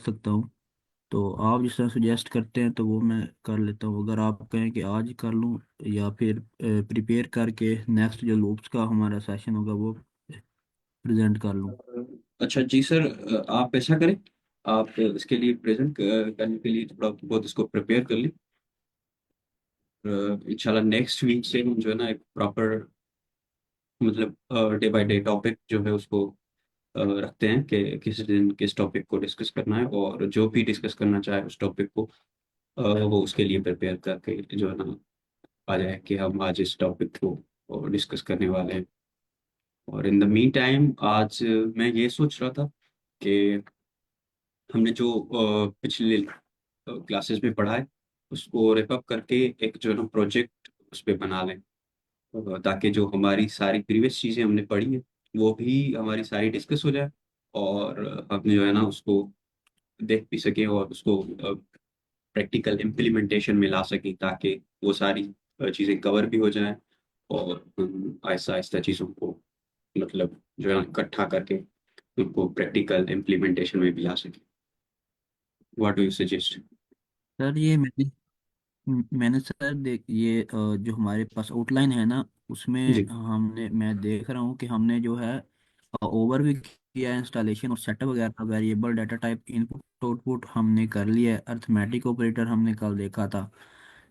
सकता हूँ। तो आप जिस तरह सुजेस्ट करते हैं तो वो मैं कर लेता हूँ। अगर आप कहें कि आज कर लूँ या फिर प्रिपेयर करके नेक्स्ट जो लूप्स का हमारा सेशन होगा वो प्रेजेंट कर लूँ। अच्छा जी सर, आप ऐसा करें, आप इसके लिए प्रेजेंट करने के लिए थोड़ा बहुत इसको प्रिपेयर कर लें। इंशाल्लाह नेक्स्ट वीक से हम जो है ना एक प्रॉपर, मतलब डे बाय डे टॉपिक जो है उसको रखते हैं कि किस दिन किस टॉपिक को डिस्कस करना है, और जो भी डिस्कस करना चाहे उस टॉपिक को वो उसके लिए प्रिपेयर करके जो है ना आ जाए कि हम आज इस टॉपिक को डिस्कस करने वाले हैं। और इन द मीन टाइम आज मैं ये सोच रहा था कि हमने जो पिछले क्लासेस में पढ़ा है उसको रेप करके एक जो है ना प्रोजेक्ट उस पर बना लें, ताकि जो हमारी सारी प्रीवियस चीज़ें हमने पढ़ी हैं वो भी हमारी सारी डिस्कस हो जाए, और हमने जो है ना उसको देख भी सकें और उसको प्रैक्टिकल इम्प्लीमेंटेशन में ला सकें, ताकि वो सारी चीज़ें कवर भी हो जाएं, और हम आहिस्ता आहिस्ता चीज़ों को मतलब जो है ना इकट्ठा करके उनको प्रैक्टिकल इम्प्लीमेंटेशन में भी ला सकें। What do you suggest? Sir ये मैंने सर देख ये जो हमारे पास आउटलाइन है ना उसमें जी हमने मैं देख रहा हूँ कि हमने जो है ओवरव्यू किया है इंस्टॉलेशन और सेटअप वगैरह। Variable data type input output हमने कर लिया है। अर्थमेटिक ऑपरेटर हमने कल देखा था।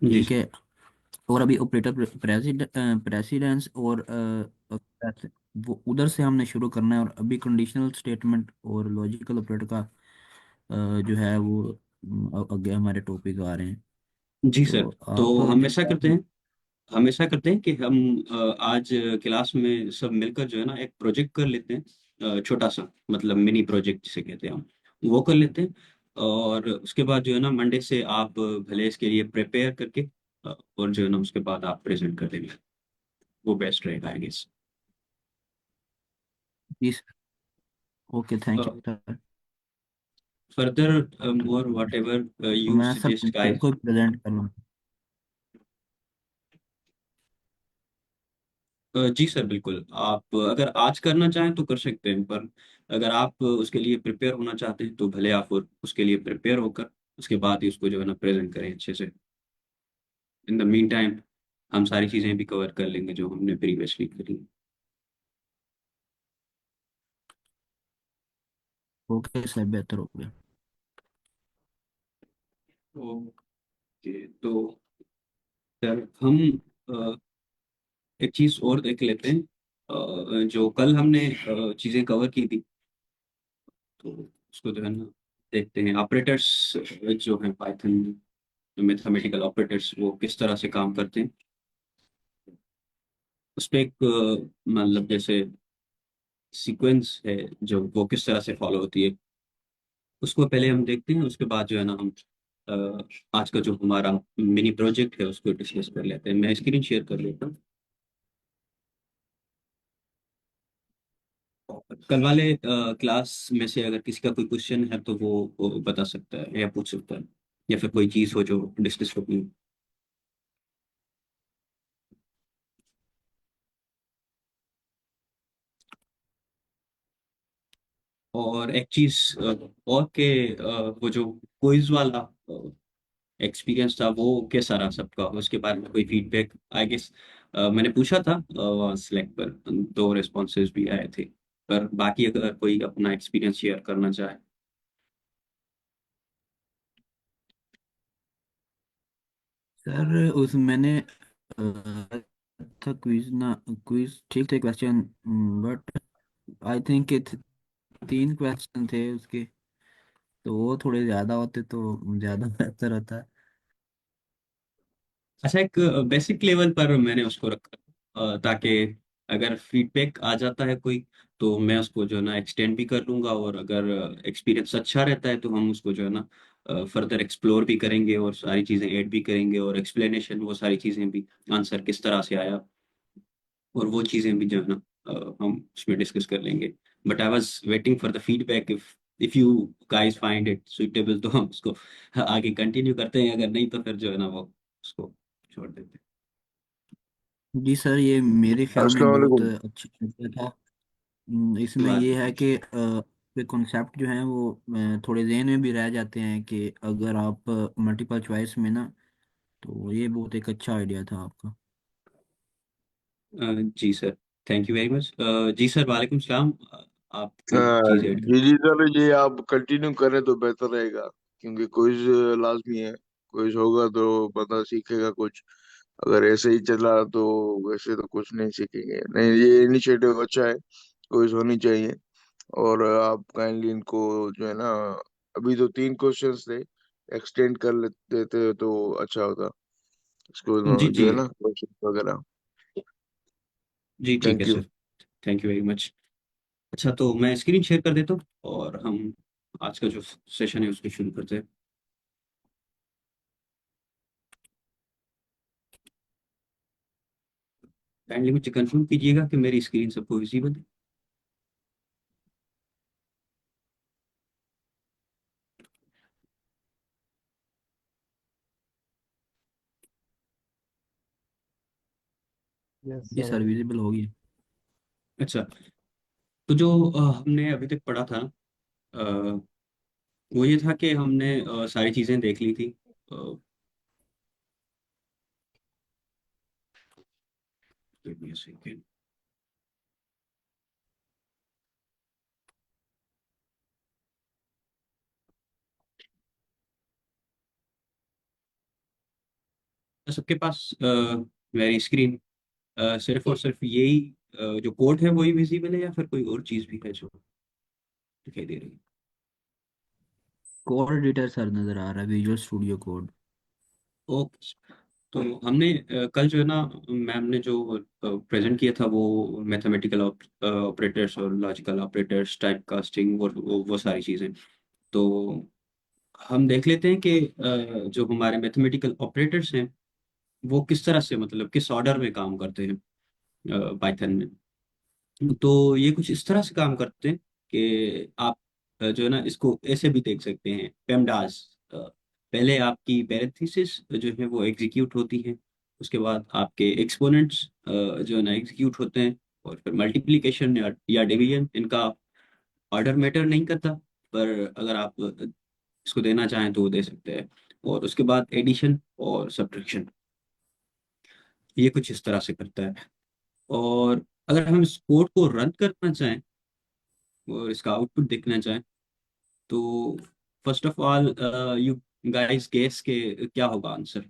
जी ठीक सर। है। और अभी ऑपरेटर प्रेसिडेंस और वो उधर से हमने शुरू करना है। और अभी कंडीशनल स्टेटमेंट और लॉजिकल ऑपरेटर का जो है वो आगे हमारे टॉपिक आ रहे हैं। जी सर, तो आप तो हम जो ऐसा करते हैं, कि हम आज क्लास में सब मिलकर जो है ना एक प्रोजेक्ट कर लेते हैं, छोटा सा, मतलब मिनी प्रोजेक्ट जिसे कहते हैं हम, वो कर लेते हैं। और उसके बाद जो है ना मंडे से आप भले इसके लिए प्रिपेयर करके और जो है ना उसके बाद आप प्रेजेंट कर देंगे, वो बेस्ट रहेगा आई गेस। इस okay thank you sir. Further more what ever तो यू मैं सर सजेस्ट कल गाइस। को प्रेजेंट कर लूँ। जी सर, बिल्कुल, आप अगर आज करना चाहें तो कर सकते हैं, पर अगर आप उसके लिए प्रिपेयर होना चाहते हैं तो भले आप उसके लिए प्रिपेयर होकर उसके बाद ही उसको जो है ना प्रेजेंट करें अच्छे से। इन द मीन टाइम हम सारी चीज़ें भी कवर कर लेंगे जो हमने प्रीवियसली करी। ओके सर बेहतर हो गया। ओके, तो सर हम अ, एक चीज़ और देख लेते हैं, जो कल हमने चीज़ें कवर की थी, तो उसको जो है ना देखते हैं। ऑपरेटर्स जो है पाइथन, मैथमेटिकल ऑपरेटर्स वो किस तरह से काम करते हैं, उस पे एक मतलब जैसे सीक्वेंस है जो वो किस तरह से फॉलो होती है, उसको पहले हम देखते हैं। उसके बाद जो है ना हम आज का जो हमारा मिनी प्रोजेक्ट है उसको डिस्कस कर लेते हैं। मैं स्क्रीन शेयर कर लेता हूँ। कल वाले क्लास में से अगर किसी का कोई क्वेश्चन है तो वो बता सकता है या पूछ सकता है, या फिर कोई चीज़ हो जो डिस्कस करनी हो। और एक चीज़ और के वो जो क्विज वाला एक्सपीरियंस था वो कैसा रहा सबका, उसके बारे में कोई फीडबैक आई गेस। मैंने पूछा था स्लैक पर, दो रिस्पॉन्सेज भी आए थे, पर बाकी अगर कोई अपना एक्सपीरियंस शेयर करना चाहे। सर उस मैंने था क्विज ना क्विज ठीक थे क्वेश्चन। बट आई थिंक कि 3 क्वेश्चन थे उसके। तो वो थोड़े ज्यादा होते तो ज्यादा बेहतर होता। अच्छा, एक बेसिक लेवल पर मैंने उसको रखा, ताकि अगर फीडबैक आ जाता है कोई तो मैं उसको जो है ना एक्सटेंड भी कर लूंगा, और अगर एक्सपीरियंस अच्छा रहता है तो हम उसको जो है ना फर्दर एक्सप्लोर भी करेंगे और सारी चीज़ें ऐड भी करेंगे, और एक्सप्लेनेशन वो सारी चीज़ें भी, आंसर किस तरह से आया और वो चीज़ें भी जो है ना हम उसमें डिस्कस कर लेंगे। But I was waiting for the feedback, if you guys find it suitable तो हम उसको आगे कंटिन्यू करते हैं, अगर नहीं तो फिर जो है ना वो उसको छोड़ देते जी सर ये मेरे ख्याल में अस्सलाम बहुत वालेकुम। अच्छा आइडिया था। इसमें हैं। ये है कि वे कॉन्सेप्ट जो हैं वो थोड़े जहन में भी रह जाते हैं कि अगर आप मल्टीपल चॉइस में ना, तो ये बहुत एक अच्छा आइडिया था आपका। जी sir, thank you very much. जी सर, वालेकुम सलाम। आप कोई हाँ, चीज़ ऐड कर। जी जी सर, ये आप कंटिन्यू करें तो बेहतर रहेगा, क्योंकि क्विज लाजमी है। क्विज होगा तो बंदा सीखेगा कुछ। अगर ऐसे ही चला तो वैसे तो कुछ नहीं सीखेंगे। नहीं, ये इनिशिएटिव अच्छा है, क्विज होनी चाहिए। और आप काइंडली इनको जो है ना, अभी तो 3 क्वेश्चंस थे, एक्सटेंड कर देते तो अच्छा होता इसको, जी जो जी। है ना, क्वेश्चन वगैरह। जी ठीक है thank you. Sir, thank you very much. अच्छा, तो मैं स्क्रीन शेयर कर देता हूँ और हम आज का जो सेशन है उसको शुरू करते हैं। काइंडली मुझे कंफर्म कीजिएगा कि मेरी स्क्रीन सबको विजिबल है। यस ये सर, सर अभी विजिबल होगी। अच्छा, तो जो हमने अभी तक पढ़ा था, अ, वो ये था कि हमने सारी चीज़ें देख ली थी। अ, give me a second। तो सबके पास मेरी स्क्रीन सिर्फ और सिर्फ यही जो कोड है वही विजिबल है, या फिर कोई और चीज़ भी है जो दिखाई दे रही है? कोड एडिटर सर नज़र आ रहा है, विजुअल स्टूडियो कोड। ओके। तो हमने कल जो है ना, मैम ने जो प्रेजेंट किया था वो मैथमेटिकल ऑपरेटर्स और लॉजिकल ऑपरेटर्स, टाइप कास्टिंग, वो सारी चीज़ें। तो हम देख लेते हैं कि जो हमारे मैथमेटिकल ऑपरेटर्स हैं वो किस तरह से, मतलब किस ऑर्डर में काम करते हैं पाइथन में। तो ये कुछ इस तरह से काम करते हैं कि आप जो है ना इसको ऐसे भी देख सकते हैं, पेमडास। पहले आपकी पैरेंथेसिस जो है वो एग्जीक्यूट होती है, उसके बाद आपके एक्सपोनेंट्स जो है ना एग्जीक्यूट होते हैं, और फिर मल्टीप्लिकेशन या डिवीजन, इनका ऑर्डर मैटर नहीं करता, पर अगर आप इसको देना चाहें तो वो दे सकते हैं। और उसके बाद एडिशन और सब्ट्रैक्शन, ये कुछ इस तरह से करता है। और अगर हम इस कोड को रन करना चाहें और इसका आउटपुट देखना चाहें, तो first of all you guys guess के क्या होगा आंसर।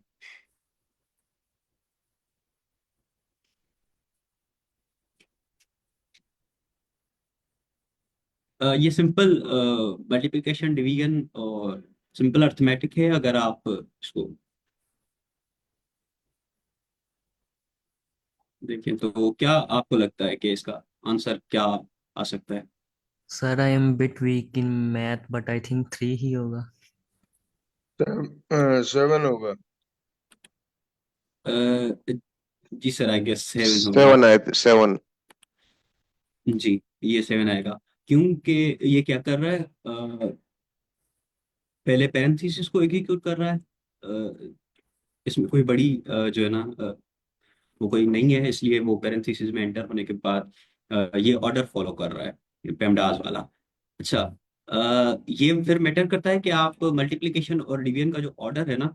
ये सिंपल मल्टीप्लिकेशन, डिवीजन और सिंपल अर्थमेटिक है। अगर आप इसको देखें तो क्या आपको लगता है कि इसका आंसर क्या आ सकता है? Sir I am bit weak in math but I think 3 ही होगा। 7 होगा। अ, जी सर, आई गेस 7 होगा। 7 है, 7। जी, ये 7 आएगा, क्योंकि ये क्या कर रहा है, पहले पैरेंथेसिस को एग्जीक्यूट कर रहा है। इसमें कोई बड़ी जो है ना वो कोई नहीं है, इसलिए वो पैरेंथेसिस में एंटर होने के बाद ये ऑर्डर फॉलो कर रहा है, ये पेमडास वाला। अच्छा, ये फिर मैटर करता है कि आप मल्टीप्लिकेशन और डिवीजन का जो ऑर्डर है ना,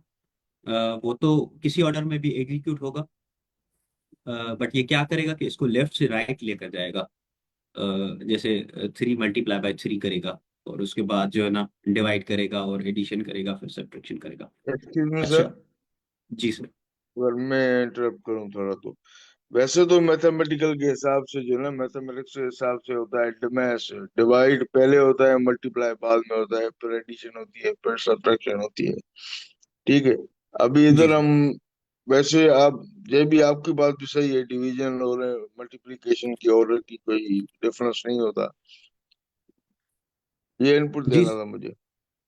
वो तो किसी ऑर्डर में भी एग्जीक्यूट होगा, बट ये क्या करेगा कि इसको लेफ्ट से राइट लेकर जाएगा। जैसे 3 × 3 करेगा, और उसके बाद जो है ना डिवाइड करेगा और एडिशन करेगा, फिर सब्ट्रैक्शन करेगा। एक्सक्यूज मी सर, अच्छा। जी सर। अगर मैं इंटरप्ट करूं थोड़ा तो, वैसे तो मैथमेटिकल के हिसाब से जो है ना, मैथमेटिक्स के हिसाब से होता है डिमैश, डिवाइड पहले होता है, मल्टीप्लाई बाद में होता है, फिर एडिशन होती है, फिर सब्ट्रैक्शन होती है। ठीक है। अभी जी इधर सर। हम, वैसे आप, ये भी आपकी बात भी सही है, डिवीजन और मल्टीप्लिकेशन की ऑर्डर की कोई डिफरेंस नहीं होता। ये इनपुट जी देना था मुझे।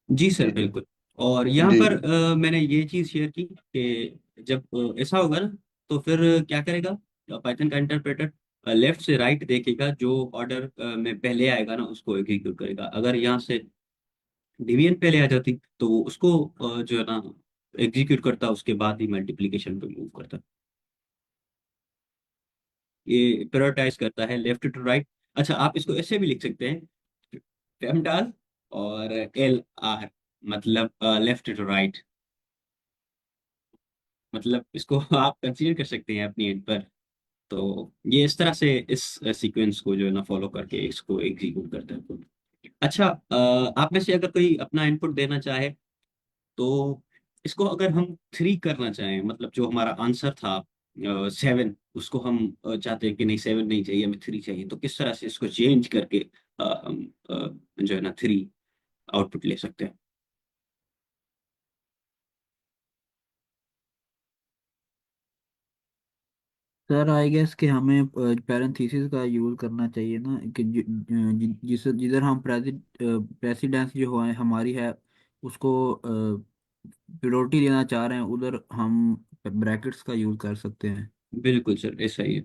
जी सर, जी जी बिल्कुल। और यहाँ जी पर जी। मैंने ये चीज़ शेयर की कि जब ऐसा होगा ना, तो फिर क्या करेगा पाइथन का इंटरप्रेटर, लेफ्ट से राइट देखेगा, जो ऑर्डर में पहले आएगा ना उसको एग्जीक्यूट करेगा। अगर यहाँ से डिवीजन पहले आ जाती तो वो उसको जो है ना एग्जीक्यूट करता, उसके बाद ही मल्टीप्लिकेशन पे मूव करता। ये प्रायोरिटाइज करता है लेफ्ट टू राइट। अच्छा, आप इसको ऐसे भी लिख सकते हैं पेमडास और एल आर, मतलब लेफ्ट टू राइट। मतलब इसको आप कंसीडर कर सकते हैं अपनी एंड पर। तो ये इस तरह से इस सीक्वेंस को जो है ना फॉलो करके इसको एग्जीक्यूट करते हैं। अच्छा, आप में से अगर कोई अपना इनपुट देना चाहे तो इसको अगर हम 3 करना चाहें, मतलब जो हमारा आंसर था 7, उसको हम चाहते हैं कि नहीं 7 नहीं चाहिए, हमें 3 चाहिए, तो किस तरह से इसको चेंज करके हम जो है ना 3 आउटपुट ले सकते हैं। सर आई गेस कि हमें पैरेंथेसिस का यूज करना चाहिए ना, कि जिस जिधर हम प्रेसिडेंस जो है हमारी है उसको प्रायोरिटी देना चाह रहे हैं, उधर हम ब्रैकेट्स का यूज कर सकते हैं। बिल्कुल सर, ऐसा ही है।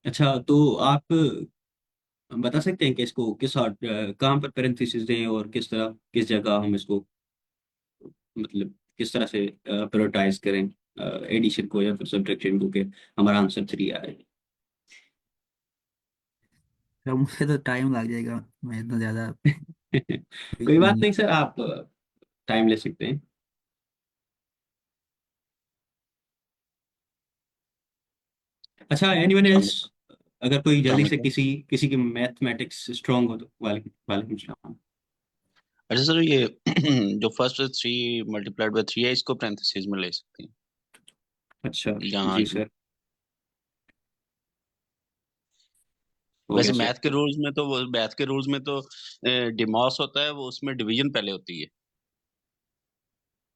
अच्छा, तो आप बता सकते हैं कि इसको कहाँ पर पैरेंथेसिस दें और किस तरह किस जगह हम इसको मतलब किस तरह से प्रायोरिटाइज करें एडिशन को या फिर सब्ट्रैक्शन को, कि हमारा आंसर 3 आए। सर मुझसे तो टाइम लग जाएगा, मैं इतना ज़्यादा कोई क्विक बात नहीं। नहीं सर, आप टाइम ले सकते हैं। अच्छा, एनीवन एल्स, अगर कोई जल्दी से अलैक्म। किसी किसी की मैथमेटिक्स स्ट्रांग हो तो वालेकुम वालेकुम सलाम। अच्छा सर, ये जो फर्स्ट 3 मल्टीप्लाइड बाय 3 है, इसको पैरेंथेसिस में ले सकते हैं अच्छा यहाँ जी जो। सर, हो गया वैसे सर। मैथ के रूल्स में तो डिमॉस होता है, वो उसमें डिवीजन पहले होती है।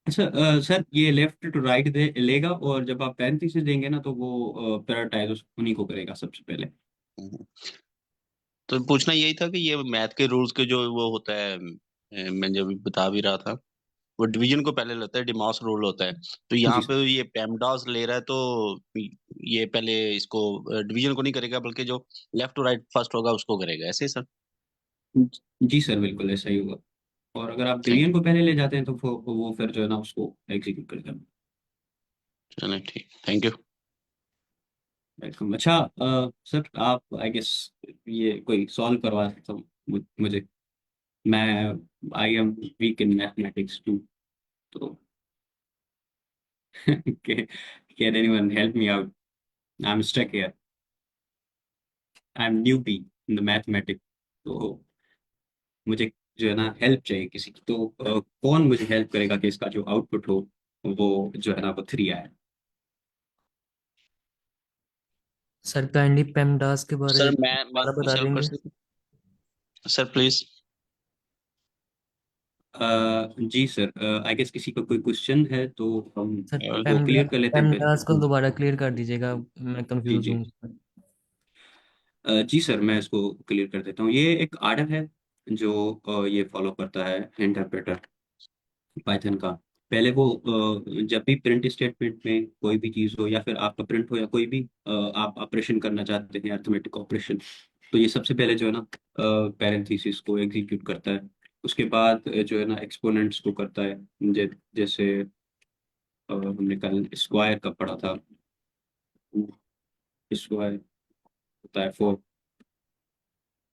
अच्छा सर, ये लेफ्ट टू राइट दे लेगा और जब आप पैरेंथेसिस देंगे ना तो वो प्रायोरिटाइज उन्हीं को करेगा सबसे पहले। हम्म। तो पूछना यही था कि ये मैथ के रूल्स के जो वो होता है, मैं जब बता भी रहा था, वो डिवीजन को पहले लेता है, डिमॉस रूल होता है। तो यहाँ जी पे सर। ये पेमडास ले रहा है, तो ये पहले इसको डिवीजन को नहीं करेगा, बल्कि जो लेफ्ट टू राइट फर्स्ट होगा उसको करेगा, ऐसे ही सर। जी सर, बिल्कुल ऐसा ही होगा। और अगर आप थैंक डिवीजन को पहले ले जाते हैं तो वो फिर जो है ना उसको एग्जीक्यूट करेगा। चलें, ठीक, थैंक यू। वेलकम। अच्छा सर, आप आई गेस ये कोई सॉल्व करवा सकता हूँ मुझे। मैं I am weak in mathematics too, तो can anyone help me out? I am stuck here, I am newbie in the mathematics, तो मुझे जो है ना हेल्प चाहिए किसी की। तो कौन मुझे हेल्प करेगा कि इसका जो आउटपुट हो वो जो है ना वो 3 आए। सर काइंडली पेमडास के बारे सर में मैं दोबारा बता सर कर देंगे। सकता सर प्लीज। जी सर, आई गेस किसी का कोई क्वेश्चन है तो हम सर वो क्लियर कर लेते हैं पहले। पेमडास को दोबारा क्लियर कर दीजिएगा, मैं जी कंफ्यूज जी। हूँ। जी सर, मैं इसको क्लियर कर देता हूँ। ये एक आर्डर है जो ये फॉलो करता है इंटरप्रेटर पाइथन का। पहले वो जब भी प्रिंट स्टेटमेंट में कोई भी चीज़ हो या फिर आपका प्रिंट हो या कोई भी आप ऑपरेशन करना चाहते हैं अर्थमेटिक ऑपरेशन, तो ये सबसे पहले जो है ना पैरेंथेसिस को एग्जीक्यूट करता है। उसके बाद जो है ना एक्सपोनेंट्स को करता है। जैसे हमने कल स्क्वायर का पढ़ा था, स्क्वायर होता है 4,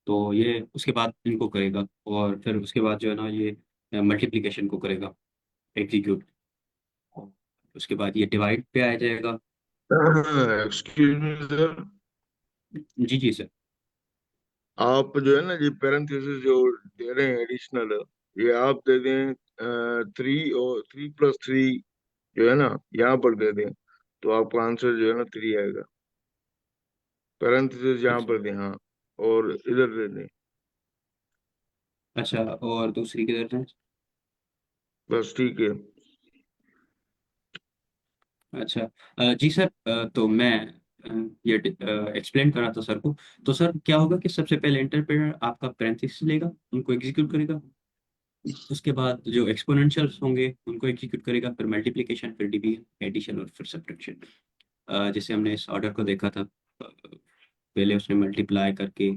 तो ये उसके बाद इनको करेगा और फिर उसके बाद जो है ना ये मल्टीप्लिकेशन को करेगा एग्जीक्यूट। उसके बाद ये डिवाइड पे आ जाएगा। एक्सक्यूज मी सर, जी जी सर। आप जो है ना ये पैरेंथेसिस जो दे रहे हैं एडिशनल, ये आप दे दें 3 और 3 + 3 जो है ना यहाँ पर दे दें, तो आपका आंसर जो है ना 3 आएगा। पैरेंथेसिस यहाँ अच्छा पर दें, हाँ, और इधर दे दें, अच्छा, और दूसरी किधर है? बस ठीक है। अच्छा जी सर, तो मैं ये एक्सप्लेन कर रहा था सर को। तो सर क्या होगा कि सबसे पहले इंटरप्रेटर आपका पैरेंथेसिस लेगा, उनको एग्जीक्यूट करेगा। उसके बाद जो एक्सपोनेंशियल्स होंगे उनको एग्जीक्यूट करेगा, फिर मल्टीप्लिकेशन, फिर डिवीजन, एडिशन और फिर सब्ट्रैक्शन। जैसे हमने इस ऑर्डर को देखा था, पहले उसने मल्टीप्लाई करके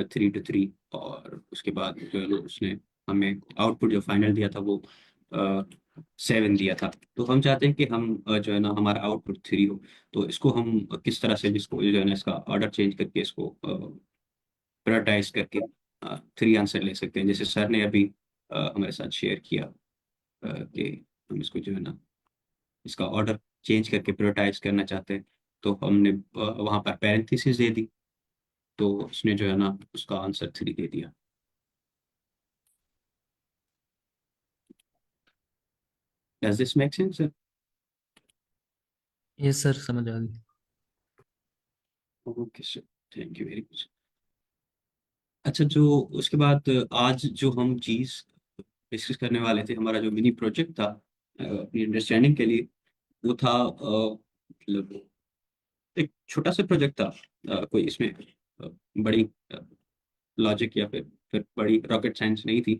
3 to 3, और उसके बाद जो है ना उसने हमें आउटपुट जो फाइनल दिया था वो 7 दिया था। तो हम चाहते हैं कि हम जो है ना हमारा आउटपुट 3 हो। तो इसको हम किस तरह से, जिसको जो है ना इसका ऑर्डर चेंज करके इसको प्रायोरिटाइज करके थ्री आंसर ले सकते हैं, जैसे सर ने अभी हमारे साथ शेयर किया कि हम इसको जो है ना, इसका ऑर्डर चेंज करके प्रायोरिटाइज करना चाहते हैं, तो हमने वहाँ पर पैरेंथेसिस दे दी, तो उसने जो है ना उसका आंसर थ्री दे दिया। Does this make sense sir? Yes sir, समझ आ गई। Okay sir, thank you very much. अच्छा, जो उसके बाद आज जो हम चीज़ डिस्कस करने वाले थे, हमारा जो मिनी प्रोजेक्ट था अपनी अंडरस्टैंडिंग के लिए, वो था मतलब एक छोटा सा प्रोजेक्ट था। कोई इसमें बड़ी लॉजिक या फिर बड़ी रॉकेट साइंस नहीं थी,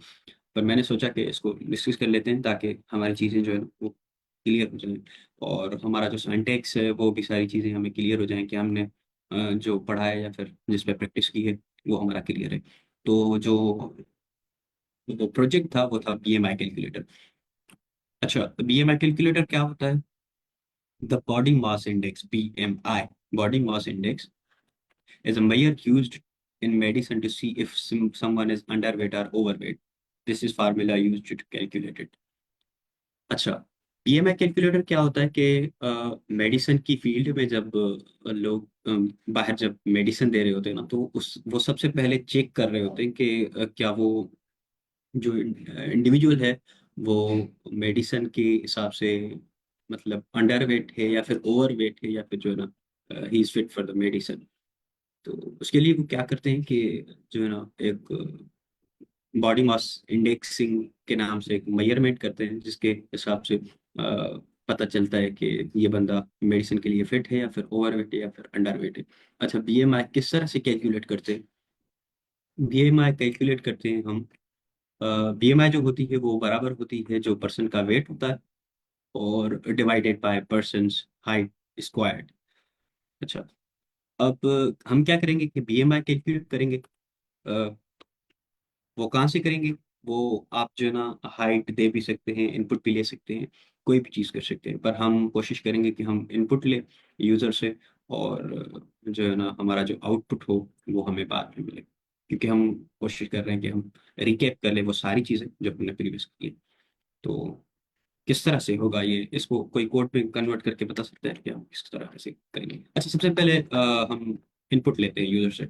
पर मैंने सोचा कि इसको डिस्कस कर लेते हैं ताकि हमारी चीज़ें जो है ना वो क्लियर हो जाएं, और हमारा जो सिंटैक्स है वो भी सारी चीज़ें हमें क्लियर हो जाएं कि हमने जो पढ़ा है या फिर जिस पे प्रैक्टिस की है वो हमारा क्लियर है। तो जो वो प्रोजेक्ट था वो था बीएमआई कैलकुलेटर। अच्छा, तो बीएमआई कैलकुलेटर क्या होता है? The body mass index, BMI, body mass index, is a measure used in medicine to see if someone is underweight or overweight. This is formula used to calculate it. अच्छा, BMI calculator क्या होता है कि medicine की field में जब लोग बाहर जब मेडिसिन दे रहे होते हैं ना, तो उस वो सबसे पहले चेक कर रहे होते हैं कि क्या वो जो इंडिविजुअल है वो मेडिसिन के हिसाब से मतलब अंडरवेट है या फिर ओवरवेट है, या फिर जो है ना he is fit for the medicine. तो उसके लिए वो क्या करते हैं कि जो है ना एक बॉडी मास इंडेक्सिंग के नाम से एक मेजरमेंट करते हैं, जिसके हिसाब से पता चलता है कि ये बंदा मेडिसिन के लिए फिट है या फिर ओवरवेट है या फिर अंडरवेट है। अच्छा, बीएमआई किस तरह से कैलकुलेट करते हैं? बीएमआई कैलकुलेट करते हैं हम, बीएमआई जो होती है वो बराबर होती है जो पर्सन का वेट होता है और divided by person height squared. अच्छा, अब हम क्या करेंगे कि बीएमआई कैलकुलेट करेंगे, वो कहाँ से करेंगे? वो आप जो है ना हाइट दे भी सकते हैं, इनपुट भी ले सकते हैं, कोई भी चीज़ कर सकते हैं, पर हम कोशिश करेंगे कि हम इनपुट ले यूज़र से, और जो है ना हमारा जो आउटपुट हो वो हमें बाद में मिले, क्योंकि हम कोशिश कर रहे हैं कि हम रिकैप कर ले वो सारी चीज़ें जो हमने प्रीवियस की। तो किस तरह से होगा ये, इसको कोई कोड में कन्वर्ट करके बता सकते हैं कि हम किस तरह से करेंगे? अच्छा, सबसे पहले हम इनपुट लेते हैं यूज़र से।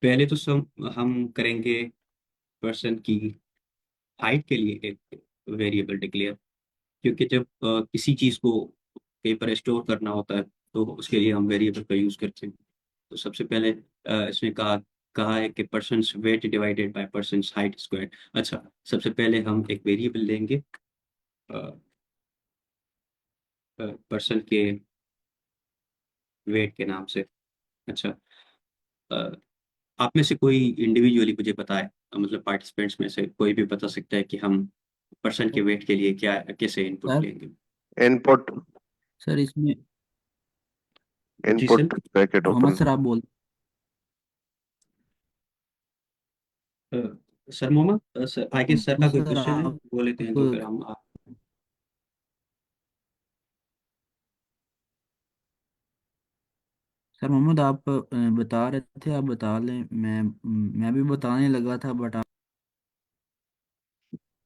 पहले तो हम करेंगे पर्सन की हाइट के लिए एक वेरिएबल डिक्लेयर, क्योंकि जब किसी चीज़ को कहीं पर स्टोर करना होता है तो उसके लिए हम वेरिएबल का यूज़ करते हैं। तो सबसे पहले इसमें कहा कहा है कि person weight divided by person height square. अच्छा, सबसे पहले हम एक वेरिएबल लेंगे पर्सन के वेट के नाम से। अच्छा, अ, आप में से कोई इंडिविजुअली मुझे बताए, मतलब पार्टिसिपेंट्स में से कोई भी बता सकता है कि हम पर्सन के वेट के लिए क्या कैसे इनपुट सर लेंगे? इनपुट, सर इसमें जी sir. Input bracket Mohammad open. Sir आप बोल। Uh, sir Mohammad, sir I guess sir का कोई सर क्वेश्चन है, आप वो लेते हैं तो फिर हम सर मोहम्मद आप बता रहे थे, आप बता लें। मैं भी बताने लगा था बट आप।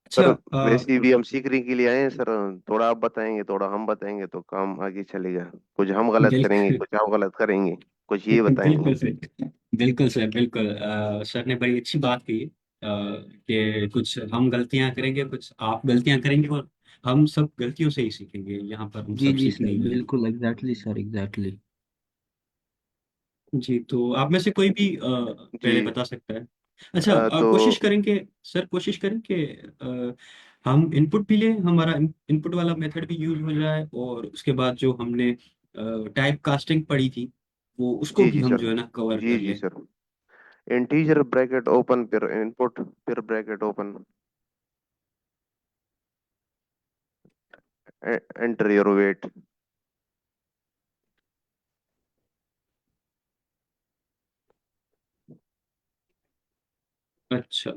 अच्छा। सर वैसे भी हम सीखने के लिए आए हैं सर, थोड़ा आप बताएंगे थोड़ा हम बताएंगे तो काम आगे चलेगा। कुछ हम गलत करेंगे, बिल्कुल कुछ आप गलत करेंगे, कुछ ये बताएंगे। बिल्कुल सर, बिल्कुल सर, बिल्कुल सर ने बड़ी अच्छी बात कही है कि कुछ हम गलतियां करेंगे, कुछ आप गलतियां करेंगे, और हम सब गलतियों से ही सीखेंगे, यहाँ पर हम जी सब जी सीखने सर, ही हैं। बिल्कुल एग्जैक्टली सर, एग्जैक्टली। जी, तो आप में से कोई भी पहले जी बता सकता है। अच्छा, तो कोशिश करेंगे सर, कोशिश करें कि हम इनपुट भी लें, हमारा इनपुट वाला मेथड भी यूज हो जाए, और उसके बाद जो हमने टाइप कास्टिंग पढ़ी थी वो उसको जी भी जी हम सर, जो है ना कवर जी कर जी लें। सर। इंटीजर ब्रैकेट ओपन फिर इनपुट फिर bracket open, enter your weight. अच्छा,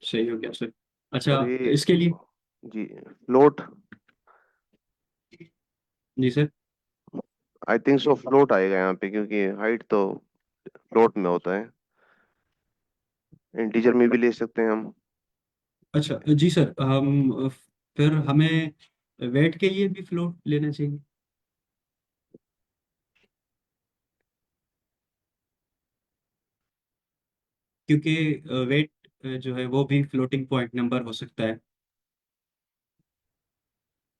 सही हो गया सर। अच्छा, और ये इसके लिए जी फ्लोट, जी sir. I think so float आएगा यहाँ पे क्योंकि हाइट तो फ्लोट में होता है। इंटीजर में भी ले सकते हैं हम। अच्छा जी सर, हम फिर हमें वेट के लिए भी फ्लोट लेना चाहिए, क्योंकि वेट जो है वो भी फ्लोटिंग पॉइंट नंबर हो सकता है।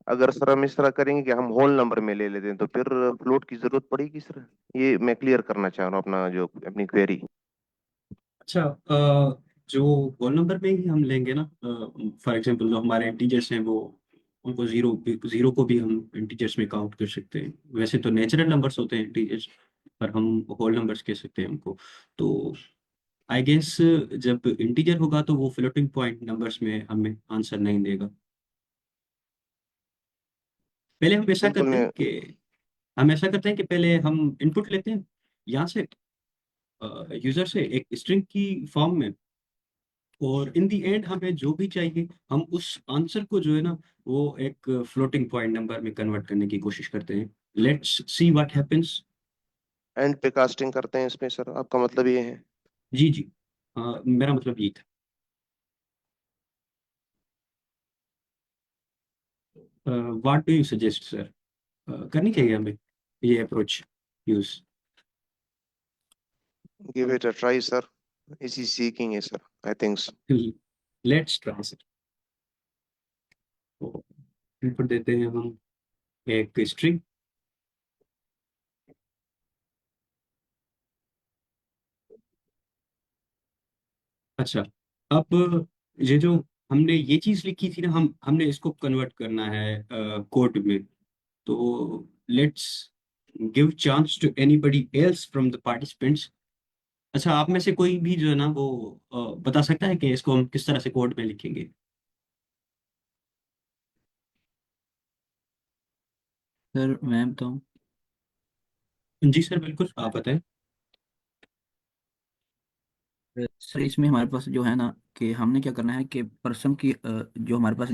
अगर सर हम इस तरह करेंगे कि हम होल नंबर में ले लेते हैं तो फिर फ्लोट की जरूरत पड़ेगी सर। ये मैं क्लियर करना चाह रहा हूँ अपना जो अपनी क्वेरी। अच्छा, जो होल नंबर में ही हम लेंगे ना, फॉर एग्जांपल जो हमारे इंटीजर्स हैं वो, उनको जीरो को भी हम इंटीजर्स में काउंट कर सकते हैं। वैसे तो नेचुरल नंबर्स होते हैं इंटीजर्स, पर हम होल नंबर्स कह सकते हैं उनको। तो आई गेस जब इंटीजर होगा तो वो फ्लोटिंग पॉइंट नंबर्स में हमें आंसर नहीं देगा। पहले हम ऐसा बिल्कुल करते हैं मैं। कि पहले हम इनपुट लेते हैं यहाँ से, यूजर से एक स्ट्रिंग की फॉर्म में, और इन द एंड हमें जो भी चाहिए हम उस आंसर को जो है ना वो एक फ्लोटिंग पॉइंट नंबर में कन्वर्ट करने की कोशिश करते हैं। Let's see what happens. And पे कास्टिंग करते हैं इसमें सर, आपका मतलब ये है? जी जी, मेरा मतलब ये था। What do you suggest sir, करनी चाहिए हमें ये approach use? Give it a try sir. इसी सीकिंग है sir, I think so. Let's try sir. Input देते हैं हम एक स्ट्रिंग। अच्छा, अब ये जो हमने ये चीज लिखी थी ना, हमने इसको कन्वर्ट करना है कोड में। तो let's give chance to anybody else from the participants. अच्छा, आप में से कोई भी जो है ना वो बता सकता है कि इसको हम किस तरह से कोड में लिखेंगे? सर मैं बताऊँ? जी सर, बिल्कुल आप बताएं। सर इसमें हमारे पास जो है ना, कि हमने क्या करना है कि पर्सन की जो हमारे पास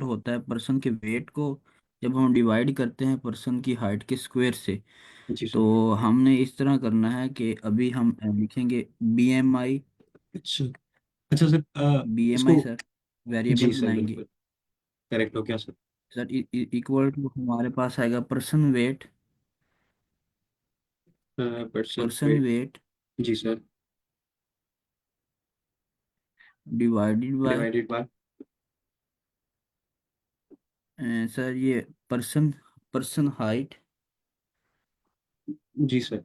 होता है, पर्सन के वेट को जब हम डिवाइड करते हैं पर्सन की हाइट के स्क्वायर से, जी सर। तो हमने इस तरह करना है कि अभी हम लिखेंगे BMI। अच्छा, अच्छा सर, BMI इसको। सर जी वेरिएबल सर, बनाएंगे। बिल्कुल करेक्ट हो गया सर। सर इक्वल टू हमारे पास आएगा person weight. Person person weight. Weight जी sir. Divided by divided by. Sir ये पर्सन पर्सन हाइट। जी सर।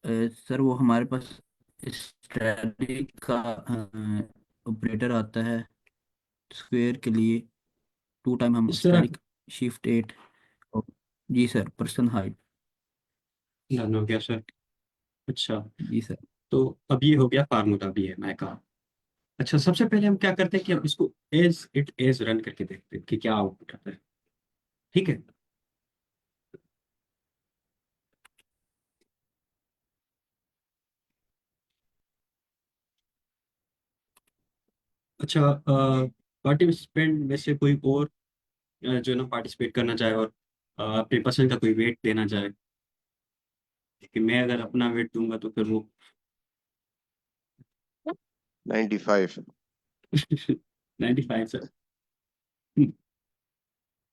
सर वो हमारे पास स्टैटिक का ऑपरेटर आता है स्क्वायर के लिए। 2 टाइम हम इस तरह स्टैटिक शिफ्ट 8। जी सर, पर्सन हाइट। डन हो गया सर। अच्छा, जी सर। तो अब ये हो गया फार्मूला भी है मैं का। अच्छा, सबसे पहले हम क्या करते हैं कि हम इसको एज इट एज रन करके देखते हैं कि क्या आउटपुट आता है। ठीक है। अच्छा, पार्टिसिपेंट में से कोई और जो है ना पार्टिसिपेट करना चाहे और अपने पसंद का कोई वेट देना चाहे, कि मैं अगर अपना वेट दूंगा तो फिर वो 95। 95 सर।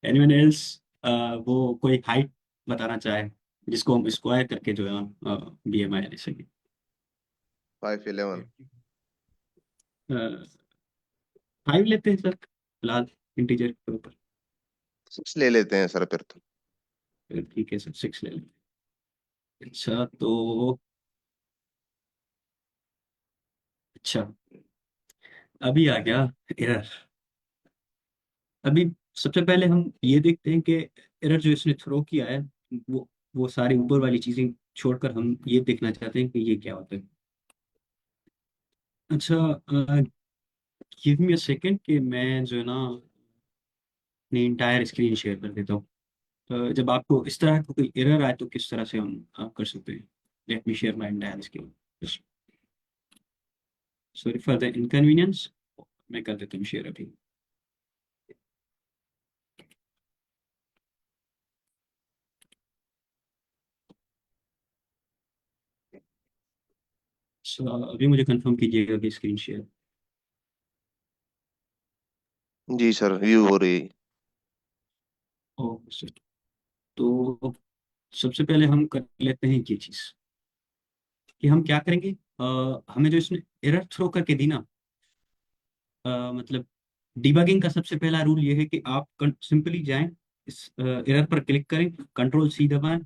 एनीवन एल्स, वो कोई हाइट बताना चाहे जिसको हम स्क्वायर करके जो है BMI ले सके। 5'11। 5 लेते हैं सर फिलहाल, इंटीजर के ऊपर। 6 ले लेते हैं सर फिर तो। ठीक है सर, 6 ले लेते हैं। अच्छा तो, अच्छा, अभी आ गया एरर। अभी सबसे पहले हम ये देखते हैं कि एरर जो इसने थ्रो किया है, वो सारी ऊपर वाली चीजें छोड़कर हम ये देखना चाहते हैं कि ये क्या होता है। अच्छा, गिव मी अ सेकंड कि मैं जो है ना अपनी इंटायर स्क्रीन शेयर कर देता हूँ। जब आपको इस तरह का कोई एरर आए तो किस तरह से हम कर सकते हैं? Let me share my entire screen. Sorry for the inconvenience, मैं कर देता हूँ शेयर अभी। अच्छा, अभी मुझे कंफर्म कीजिएगा कि स्क्रीन शेयर। जी सर, व्यू हो रही है। Okay sir. तो सबसे पहले हम कर लेते हैं ये चीज कि हम क्या करेंगे। हमें जो इसने एरर थ्रो करके दी ना, मतलब डिबगिंग का सबसे पहला रूल ये है कि आप सिंपली जाएं, इस एरर पर क्लिक करें, कंट्रोल सी दबाएं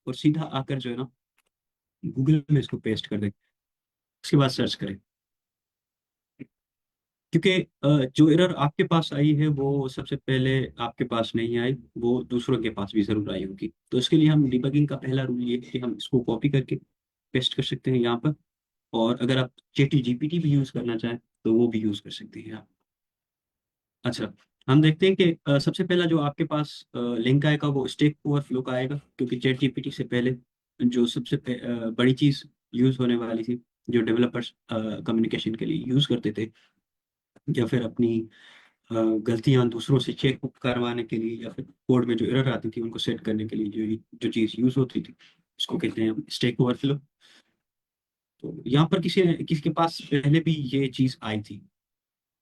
और सीधा आकर जो है ना गूगल में इसको पेस्ट कर दें। उसके बाद सर्च करें, क्योंकि जो एरर आपके पास आई है वो सबसे पहले आपके पास नहीं आई, वो दूसरों के पास भी जरूर आई होगी। तो इसके लिए हम डिबगिंग का पहला रूल ये है कि हम इसको कॉपी करके पेस्ट कर सकते हैं यहाँ पर। और अगर आप चैट जीपीटी भी यूज करना चाहें तो वो भी यूज कर सकते हैं आप। अच्छा, हम देखते हैं कि सबसे पहला जो आपके पास लिंक आएगा वो स्टैक ओवरफ्लो का आएगा, क्योंकि चैट जीपीटी से पहले जो सबसे बड़ी चीज यूज होने वाली थी, जो डेवलपर्स कम्युनिकेशन के लिए यूज करते थे, या फिर अपनी अ, गलतियां दूसरों से चेक करवाने के लिए, या फिर कोड में जो एरर आती थी उनको सेट करने के लिए जो जो चीज़ यूज होती थी, उसको कहते हैं हम स्टैक ओवरफ्लो। तो यहाँ पर किसी के पास पहले भी ये चीज़ आई थी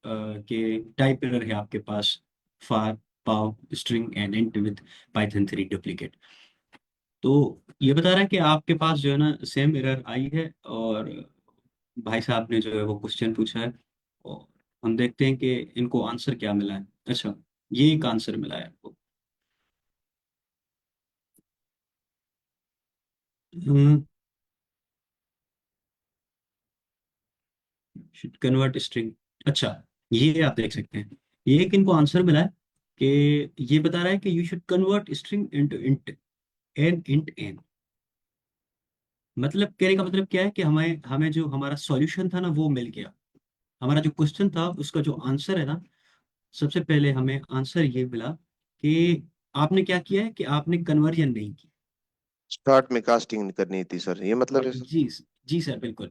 कि टाइप एरर है आपके पास, फार पाव string and and with Python 3 duplicate. तो ये बता रहा है कि आपके पास जो है ना सेम एरर आई है, और भाई साहब ने जो है वो क्वेश्चन पूछा है, और हम देखते हैं कि इनको आंसर क्या मिला है। अच्छा, ये एक आंसर मिला है आपको। Convert string. अच्छा, ये आप देख सकते हैं, ये एक इनको आंसर मिला है कि ये बता रहा है कि you should convert string into int n int n. मतलब कहने का मतलब क्या है कि हमें हमें जो हमारा सॉल्यूशन था ना वो मिल गया। हमारा जो क्वेश्चन था उसका जो आंसर है ना, सबसे पहले हमें आंसर ये मिला कि आपने क्या किया है कि आपने कन्वर्जन नहीं की। स्टार्ट में कास्टिंग करनी थी सर, ये मतलब है सर? जी, जी सर, बिल्कुल।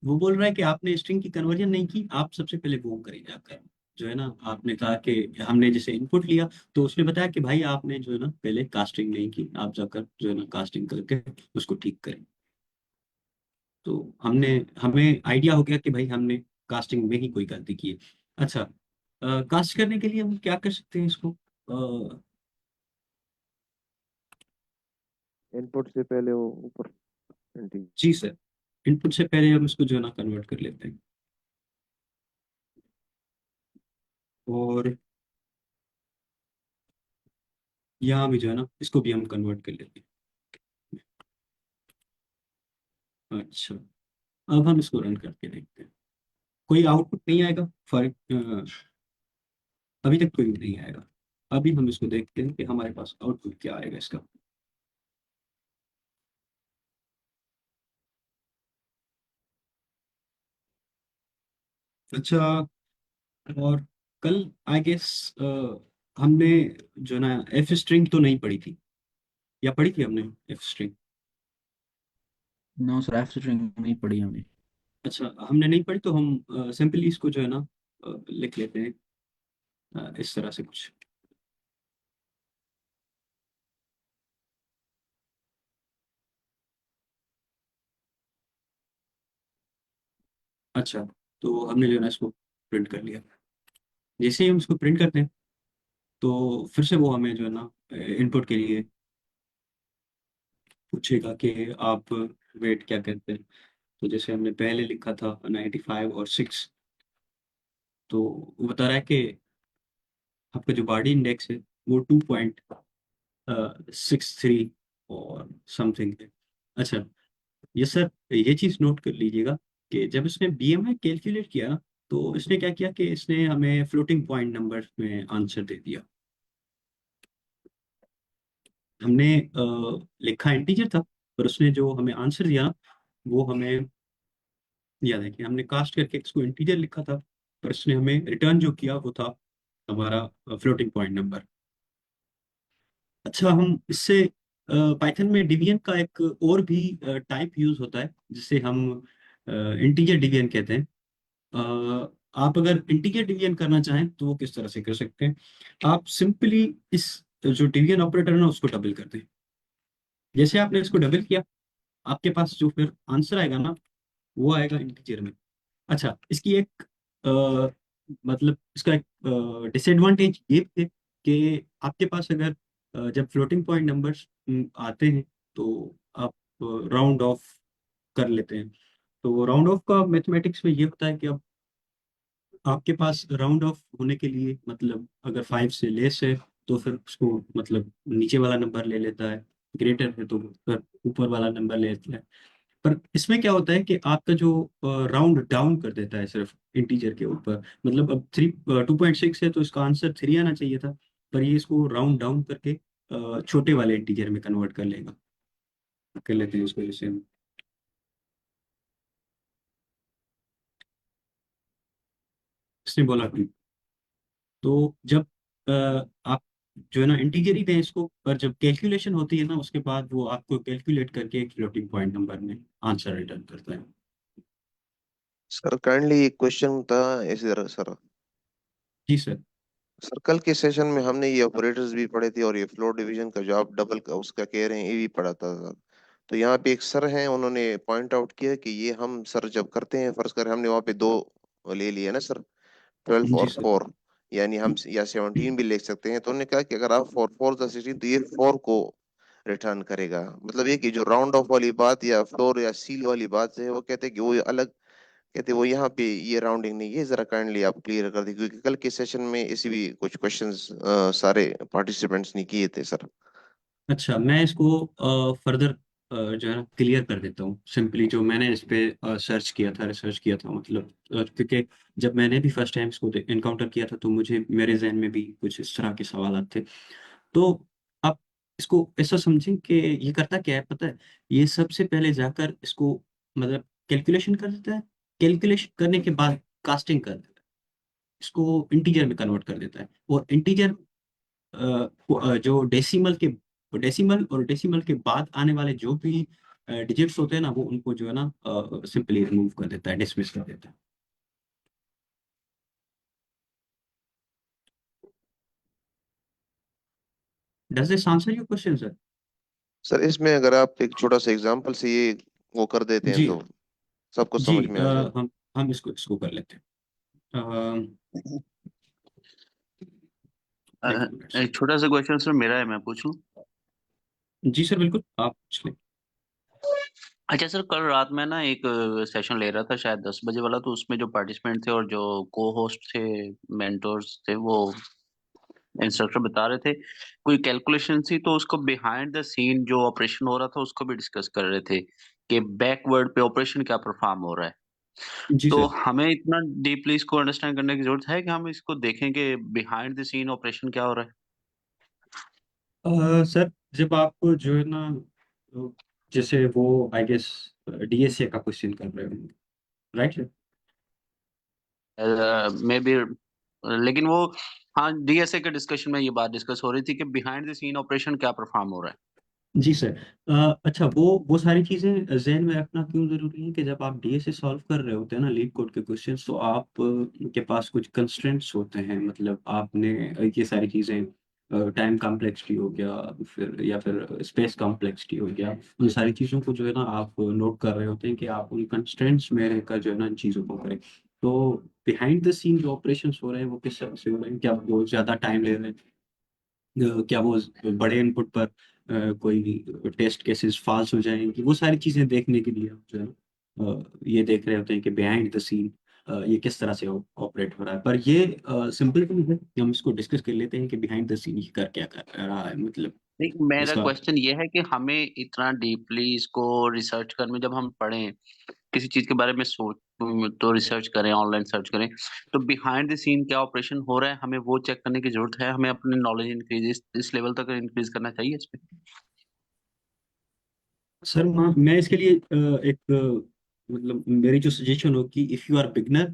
वो बोल रहा है कि आपने स्ट्रिंग की कन्वर्जन नहीं की, आप सबसे पहले वो करें जाकर। जो है ना, आपने कहा कि हमने जैसे इनपुट लिया, तो उसने बताया कि भाई आपने जो है ना पहले कास्टिंग नहीं की, आप जाकर जो है ना कास्टिंग करके उसको ठीक करें। तो हमने हमें आइडिया हो गया कि भाई हमने कास्टिंग में ही कोई गलती की है। अच्छा, कास्ट करने के लिए हम क्या कर सकते हैं इसको। इनपुट से पहले वो ऊपर ठीक। जी सर, इनपुट से पहले हम इसको जो है ना कन्वर्ट कर लेते हैं, और यहाँ भी जो है ना इसको भी हम कन्वर्ट कर लेते हैं। अच्छा, अब हम इसको रन करके देखते हैं, कोई आउटपुट नहीं आएगा। फर्क अभी तक कोई नहीं आएगा। अभी हम इसको देखते हैं कि हमारे पास आउटपुट क्या आएगा इसका। अच्छा, और कल आई गेस हमने जो ना एफ स्ट्रिंग तो नहीं पढ़ी थी, या पढ़ी थी हमने F string? No sir, F string नहीं पढ़ी हमने। अच्छा, हमने नहीं पढ़ी, तो हम सिंपली इसको जो है ना लिख लेते हैं इस तरह से कुछ। अच्छा, तो हमने जो है ना इसको प्रिंट कर लिया। जैसे ही हम इसको प्रिंट करते हैं तो फिर से वो हमें जो है ना इनपुट के लिए पूछेगा कि आप वेट क्या करते हैं। तो जैसे हमने पहले लिखा था 95 और 6, तो वो बता रहा है कि आपका जो बॉडी इंडेक्स है वो 2.63 और समथिंग है। अच्छा, ये सर ये चीज़ नोट कर लीजिएगा कि जब इसने बीएमआई कैलकुलेट किया ना, तो इसने क्या किया कि इसने हमें फ्लोटिंग पॉइंट नंबर में आंसर दे दिया। हमने लिखा इंटीजर था, पर उसने जो हमें आंसर दिया वो हमें याद है कि हमने कास्ट करके इसको इंटीजर लिखा था, पर इसने हमें रिटर्न जो किया वो था हमारा फ्लोटिंग पॉइंट नंबर। अच्छा, हम इससे पाइथन में डिवीजन का एक और भी टाइप यूज होता है जिसे हम इंटीजर डिवीजन कहते हैं। आप अगर इंटीजर डिवीजन करना चाहें तो वो किस तरह से कर सकते हैं। आप सिंपली इस जो डिवीजन ऑपरेटर है ना उसको डबल कर दें। जैसे आपने इसको डबल किया, आपके पास जो फिर आंसर आएगा ना वो आएगा इंटीजर में। अच्छा, इसकी एक मतलब इसका एक डिसएडवांटेज ये है कि आपके पास अगर जब फ्लोटिंग पॉइंट नंबर्स आते हैं तो आप राउंड ऑफ कर लेते हैं। तो राउंड ऑफ का मैथमेटिक्स में ये होता है कि अब आपके पास राउंड ऑफ होने के लिए मतलब अगर 5 से लेस है तो फिर उसको मतलब नीचे वाला नंबर ले लेता है, ग्रेटर है तो फिर ऊपर वाला नंबर ले लेता है। पर इसमें क्या होता है कि आपका जो राउंड डाउन कर देता है सिर्फ इंटीजर के ऊपर, मतलब अब 2.6 है तो इसका आंसर 3 आना चाहिए था, पर ये इसको राउंड डाउन करके छोटे वाले इंटीजर में कन्वर्ट कर लेगा, कर लेते हैं उसको जैसे हम। इसने बोला कि तो जब आप जो है ना इंटीजर ही दें इसको, पर जब कैलकुलेशन होती है ना उसके बाद वो आपको कैलकुलेट करके एक फ्लोटिंग पॉइंट नंबर में आंसर रिटर्न करता है। सर काइंडली एक क्वेश्चन था इसी तरह सर। जी सर। सर कल के सेशन में हमने ये ऑपरेटर्स भी पढ़े थे और ये फ्लोट डिवीजन का जो आप डबल का उसका कह रहे हैं ये भी पढ़ा था सर। तो यहाँ पे एक सर हैं उन्होंने पॉइंट आउट किया कि ये हम सर जब करते हैं फर्ज करें हमने वहाँ पे दो ले लिए ना सर, 12 जी और सर। 4, यानी हम या 17 भी लिख सकते हैं। तो उन्होंने कहा कि अगर आप 4 4 16 तो ये 4 को रिटर्न करेगा। मतलब ये कि जो राउंड ऑफ वाली बात या फ्लोर या सील वाली बात है वो कहते हैं कि वो अलग, कहते वो यहाँ पे ये राउंडिंग नहीं, ये जरा काइंडली आप क्लियर कर दीजिए क्योंकि कल के सेशन में इसी भी कुछ क्वेश्चंस सारे पार्टिसिपेंट्स ने किए थे सर। अच्छा, मैं इसको फर्दर जो है ना क्लियर कर देता हूँ। सिंपली जो मैंने इस पे सर्च किया था, रिसर्च किया था, मतलब क्योंकि जब मैंने भी फर्स्ट टाइम इसको इनकाउंटर किया था तो मुझे मेरे जहन में भी कुछ इस तरह के सवाल थे। तो आप इसको ऐसा समझें कि ये करता क्या है पता है, ये सबसे पहले जाकर इसको मतलब कैलकुलेशन कर देता है, कैलकुलेशन करने के बाद कास्टिंग कर देता है, इसको इंटीजर में कन्वर्ट कर देता है। और इंटीजर जो डेसिमल और डेसिमल के बाद आने वाले जो भी डिजिट्स होते हैं ना वो उनको जो है ना सिंपली रिमूव कर देता है, डिसमिस कर देता है। Does this answer your question sir? Sir इसमें अगर आप एक छोटा सा एग्जांपल से ये वो कर देते हैं जी। तो सबको जी समझ में आ जाए। हम इसको कर लेते हैं। एक मिनट सर। एक छोटा सा क्वेश्चन सर मेरा है, मैं पूछूं? जी सर बिल्कुल, आप पूछ लें। अच्छा सर, कल रात में ना एक सेशन ले रहा था शायद 10 बजे वाला, तो उसमें जो पार्टिसिपेंट थे और जो को होस्ट थे, मेंटोर्स थे, वो इंस्ट्रक्टर बता रहे थे कोई कैलकुलेशन थी, तो उसको बिहाइंड द सीन जो ऑपरेशन हो रहा था उसको भी डिस्कस कर रहे थे कि बैकवर्ड पे ऑपरेशन क्या परफॉर्म हो रहा है। जी तो सर। हमें इतना डीपली इसको अंडरस्टैंड करने की जरूरत है कि हम इसको देखें कि बिहाइंड द सीन ऑपरेशन क्या हो रहा है। सर जब आपको जो है ना जैसे वो आई गेस डीएसए का क्वेश्चन कर रहे होंगे, राइट सर? मे बी, लेकिन वो, हाँ, डीएसए के डिस्कशन में ये बात डिस्कस हो रही थी कि बिहाइंड द सीन ऑपरेशन क्या परफॉर्म हो रहा है। जी सर। अच्छा, वो सारी चीज़ें जहन में रखना क्यों ज़रूरी है कि जब आप डीएसए सॉल्व कर रहे होते हैं ना लीड कोड के क्वेश्चंस, तो आप के पास कुछ कंस्ट्रेंट्स होते हैं, मतलब आपने ये सारी चीज़ें टाइम कॉम्प्लेक्सिटी हो गया, फिर या फिर स्पेस कॉम्प्लेक्सिटी हो गया, उन सारी चीज़ों को जो है ना आप नोट कर रहे होते हैं कि आप उन कंस्ट्रेंट्स में रहकर जो है ना इन चीज़ों को करें। तो बिहाइंड द सीन जो ऑपरेशन हो रहे हैं वो किस तरह से हो रहे हैं, क्या वो ज़्यादा टाइम ले रहे हैं, क्या वो बड़े इनपुट पर कोई टेस्ट केसेस फॉल्स हो जाएंगी, वो सारी चीजें देखने के लिए आप जो है ये देख रहे होते हैं कि बिहाइंड द सीन ये किस तरह से ऑपरेट हो रहा है। पर ये सिंपल नहीं है कि हम इसको डिस्कस कर लेते हैं कि बिहाइंड द सीन ये कर क्या कर रहा है, मतलब नहीं, मेरा इसका। क्वेश्चन ये है कि हमें इतना डीपली इसको रिसर्च करने, जब हम पढ़ें किसी चीज के बारे में सोच, तो रिसर्च करें, ऑनलाइन सर्च करें, तो बिहाइंड द सीन क्या ऑपरेशन हो रहा है हमें वो चेक करने की जरूरत है। हमें अपनी नॉलेज इंक्रीज इस लेवल तक इंक्रीज करना चाहिए इस पे। सर मैं इसके लिए एक मतलब मेरी जो सजेशन होगी, इफ़ यू आर बिगनर,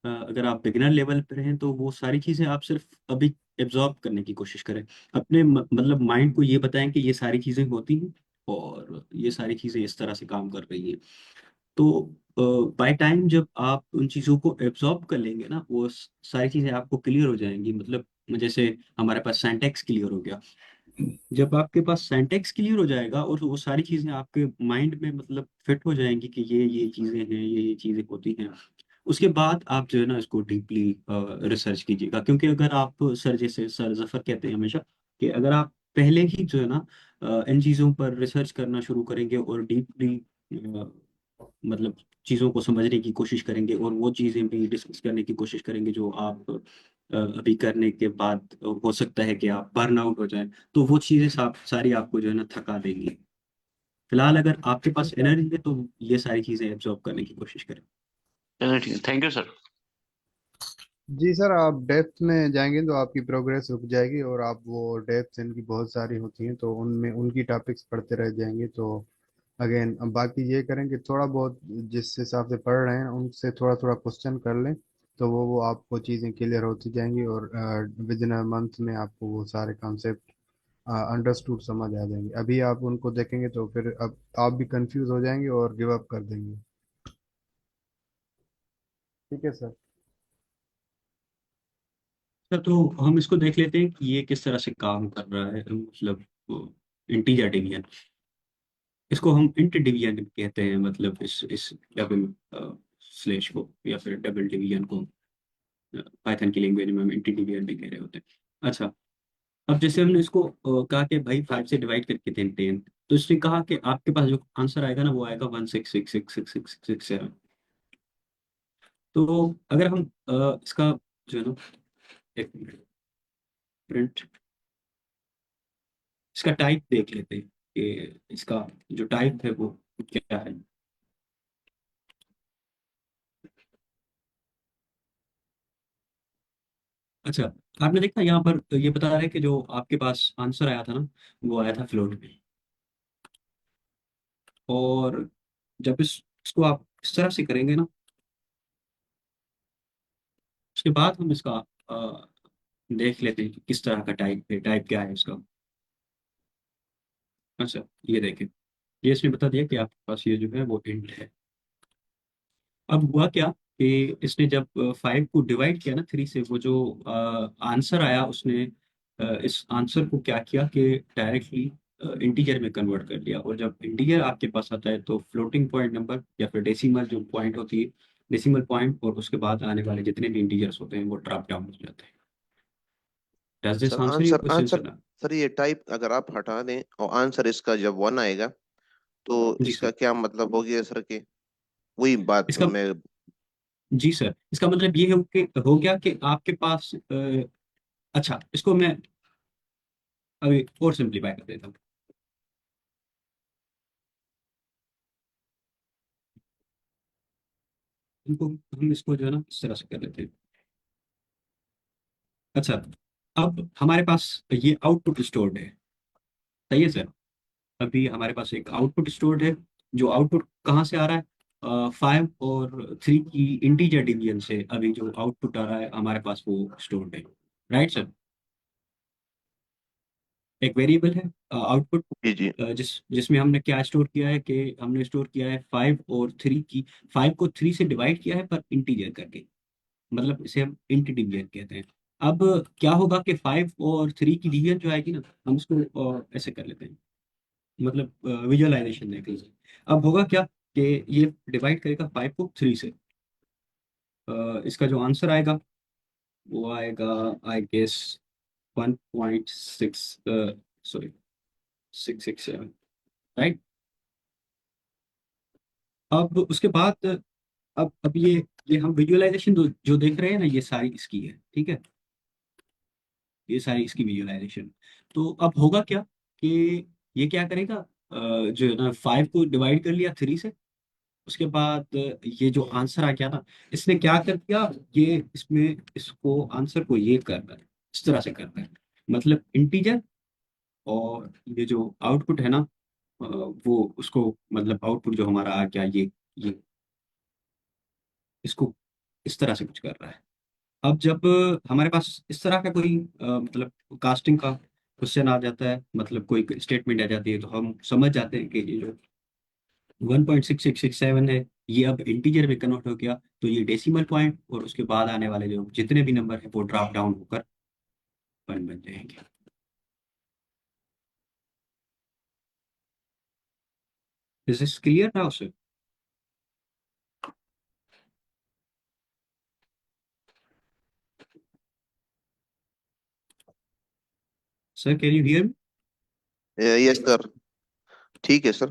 अगर आप बिगनर लेवल पर हैं तो वो सारी चीज़ें आप सिर्फ अभी एब्जॉर्ब करने की कोशिश करें। अपने मतलब माइंड को ये बताएं कि ये सारी चीज़ें होती हैं और ये सारी चीज़ें इस तरह से काम कर रही हैं। तो बाय टाइम जब आप उन चीज़ों को एब्जॉर्ब कर लेंगे ना वो सारी चीज़ें आपको क्लियर हो जाएंगी। मतलब जैसे हमारे पास सिंटैक्स क्लियर हो गया, जब आपके पास सिंटेक्स क्लियर हो जाएगा और वो सारी चीजें आपके माइंड में मतलब फिट हो जाएंगी कि ये चीजें हैं, ये चीजें होती हैं, उसके बाद आप जो है ना इसको डीपली रिसर्च कीजिएगा। क्योंकि अगर आप सर, जैसे सर जफर कहते हैं हमेशा कि अगर आप पहले ही जो है ना इन चीज़ों पर रिसर्च करना शुरू करेंगे और डीपली मतलब चीज़ों को समझने की कोशिश करेंगे और वो चीज़ें भी डिस्कस करने की कोशिश करेंगे जो आप अभी करने के बाद हो सकता है कि आप बर्न आउट हो जाएं, तो वो चीज़ें सारी आपको जो है ना थका देंगी। फिलहाल अगर आपके पास एनर्जी है तो ये सारी चीज़ें एब्जॉर्ब करने की कोशिश करें। चलिए ठीक है, थैंक यू सर। जी सर, आप डेप्थ में जाएंगे तो आपकी प्रोग्रेस रुक जाएगी, और आप वो डेप्थ इनकी बहुत सारी होती हैं तो उनमें उनकी टॉपिक्स पढ़ते रह जाएंगे। तो अगेन अब बाकी ये करें कि थोड़ा बहुत जिस हिसाब से पढ़ रहे हैं उनसे थोड़ा थोड़ा क्वेश्चन कर लें, तो वो आपको चीज़ें क्लियर होती जाएंगी, और विद इन अ मंथ में आपको वो सारे कॉन्सेप्ट अंडरस्टूड समझ आ जाएंगे। अभी आप उनको देखेंगे तो फिर अब आप भी कंफ्यूज हो जाएंगे और गिव अप कर देंगे। ठीक है सर। सर तो हम इसको देख लेते हैं कि ये किस तरह से काम कर रहा है, मतलब इंटीजर डिवीजन। इसको हम इंट डिवीजन कहते हैं, मतलब इस डबल स्लैश को या फिर डबल डिवीजन को पाइथन की लैंग्वेज में हम इंट डिवीजन भी कह रहे होते हैं। अच्छा, अब जैसे हमने इसको कहा कि भाई 5 से डिवाइड करके 10, तो इसने कहा कि आपके पास जो आंसर आएगा ना वो आएगा 166666667। तो अगर हम इसका जो है ना एक प्रिंट इसका टाइप देख लेते हैं कि इसका जो टाइप है वो क्या है। अच्छा, आपने देखा यहाँ पर तो ये बता रहा है कि जो आपके पास आंसर आया था ना वो आया था फ्लोट में। और जब इसको आप इस तरह से करेंगे ना, उसके बाद हम इसका देख लेते हैं कि किस तरह का टाइप है, टाइप क्या है इसका। अच्छा, ये देखें, ये इसने बता दिया कि आपके पास ये जो है वो इंट है। अब हुआ क्या कि इसने जब 5 को डिवाइड किया ना 3 से, वो जो आंसर आया उसने इस आंसर को क्या किया कि डायरेक्टली इंटीजर में कन्वर्ट कर लिया। और जब इंटीजर आपके पास आता है तो फ्लोटिंग पॉइंट नंबर या फिर डेसिमल जो पॉइंट होती है, डेसिमल पॉइंट और उसके बाद आने वाले जितने भी इंटीजर्स होते हैं वो ड्रॉप डाउन हो जाते हैं। Does this sir answer your answer question answer sir? Sir ये टाइप अगर आप हटा दें और आंसर इसका जब 1 आएगा तो जी इसका सर। क्या मतलब हो गया सर के वही बात इसका मैं। जी सर, इसका मतलब ये है कि हो गया कि आपके पास अच्छा, इसको मैं अभी और सिंप्लीफाई कर देता हूँ। इनको हम इसको जो है ना इस तरह से कर लेते हैं। अच्छा, अब हमारे पास ये आउटपुट स्टोर्ड है, सही है सर। अभी हमारे पास एक आउटपुट स्टोर्ड है, जो आउटपुट कहाँ से आ रहा है, 5 और 3 की इंटीजर डिवीजन से अभी जो आउटपुट आ रहा है हमारे पास वो स्टोर्ड है, राइट सर। एक वेरिएबल है आउटपुट, जी जी। जिसमें हमने क्या स्टोर किया है कि हमने स्टोर किया है 5 और 3 की। 5 को 3 से डिवाइड किया है पर इंटीजर करके, मतलब इसे हम इंट डिवीजन कहते हैं। अब क्या होगा कि 5 और 3 की डिवीजन जो आएगी ना, हम उसको ऐसे कर लेते हैं, मतलब विजुअलाइजेशन देख लीजिए। अब होगा क्या कि ये डिवाइड करेगा 5 को 3 से। इसका जो आंसर आएगा वो आएगा आई गेस 1.6, सॉरी 667, राइट। अब उसके बाद अब ये हम विजुअलाइजेशन जो देख रहे हैं ना ये सारी इसकी है, ठीक है। ये सारी इसकी विजुअलाइजेशन। तो अब होगा क्या कि ये क्या करेगा, जो है ना 5 को डिवाइड कर लिया 3 से। उसके बाद ये जो आंसर आ गया ना, इसने क्या कर दिया, ये इसमें इसको आंसर को ये करना है, इस तरह से करना है, मतलब इंटीजर। और ये जो आउटपुट है ना वो उसको मतलब आउटपुट जो हमारा आ गया ये इसको इस तरह से कुछ कर रहा है। अब जब हमारे पास इस तरह का कोई मतलब कास्टिंग का क्वेश्चन आ जाता है, मतलब कोई स्टेटमेंट आ जाती है, तो हम समझ जाते हैं कि ये जो 1.6667 है ये अब इंटीजर में कन्वर्ट हो गया, तो ये डेसिमल पॉइंट और उसके बाद आने वाले जो जितने भी नंबर है वो ड्रॉप डाउन होकर 1 बन जाएंगे। Is this clear now, sir? Sir, can you hear me? Yes sir, ठीक है सर।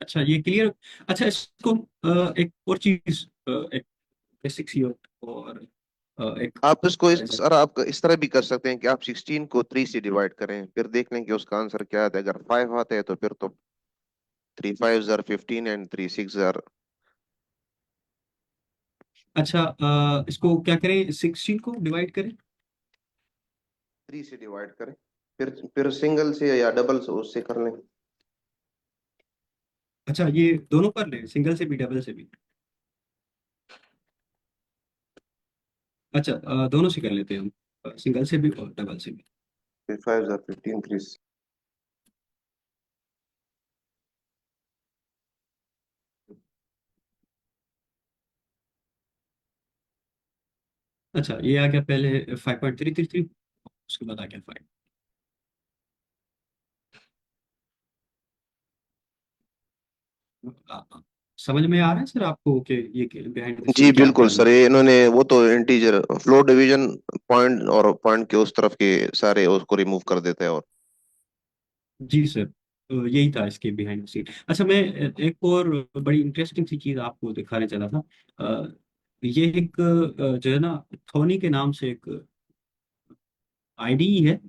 अच्छा, ये क्लियर। अच्छा, इसको एक और चीज, एक बेसिक सी और एक आप इसको सर आप इस तरह भी कर सकते हैं कि आप 16 को 3 से डिवाइड करें, फिर देख लें कि उसका आंसर क्या आता है। अगर 5 आता है तो फिर तो 3 5 आर 15 एंड 3 6 आर। अच्छा, इसको क्या करें, 16 को डिवाइड करें। 3 से डिवाइड करें, फिर सिंगल से या डबल से उससे कर लें। अच्छा, ये दोनों कर लें, सिंगल से भी डबल से भी। अच्छा, दोनों से कर लेते हैं हम, सिंगल से भी और डबल से भी। फिर 5 आर 15 3। अच्छा, ये आ गया पहले 5.333, उसके बाद आ गया 5। समझ में आ रहा है सर आपको कि ये बिहाइंड द जी सीन क्या बिल्कुल करना सर, है? ये इन्होंने वो तो इंटीजर फ्लोर डिवीजन पॉइंट और पॉइंट के उस तरफ के सारे उसको रिमूव कर देता है। और जी सर, यही था इसके बिहाइंड द सीन। अच्छा, मैं एक और बड़ी इंटरेस्टिंग सी चीज आपको दिखाने चला था। ये एक जो है ना, थोनी के नाम से एक आईडी है।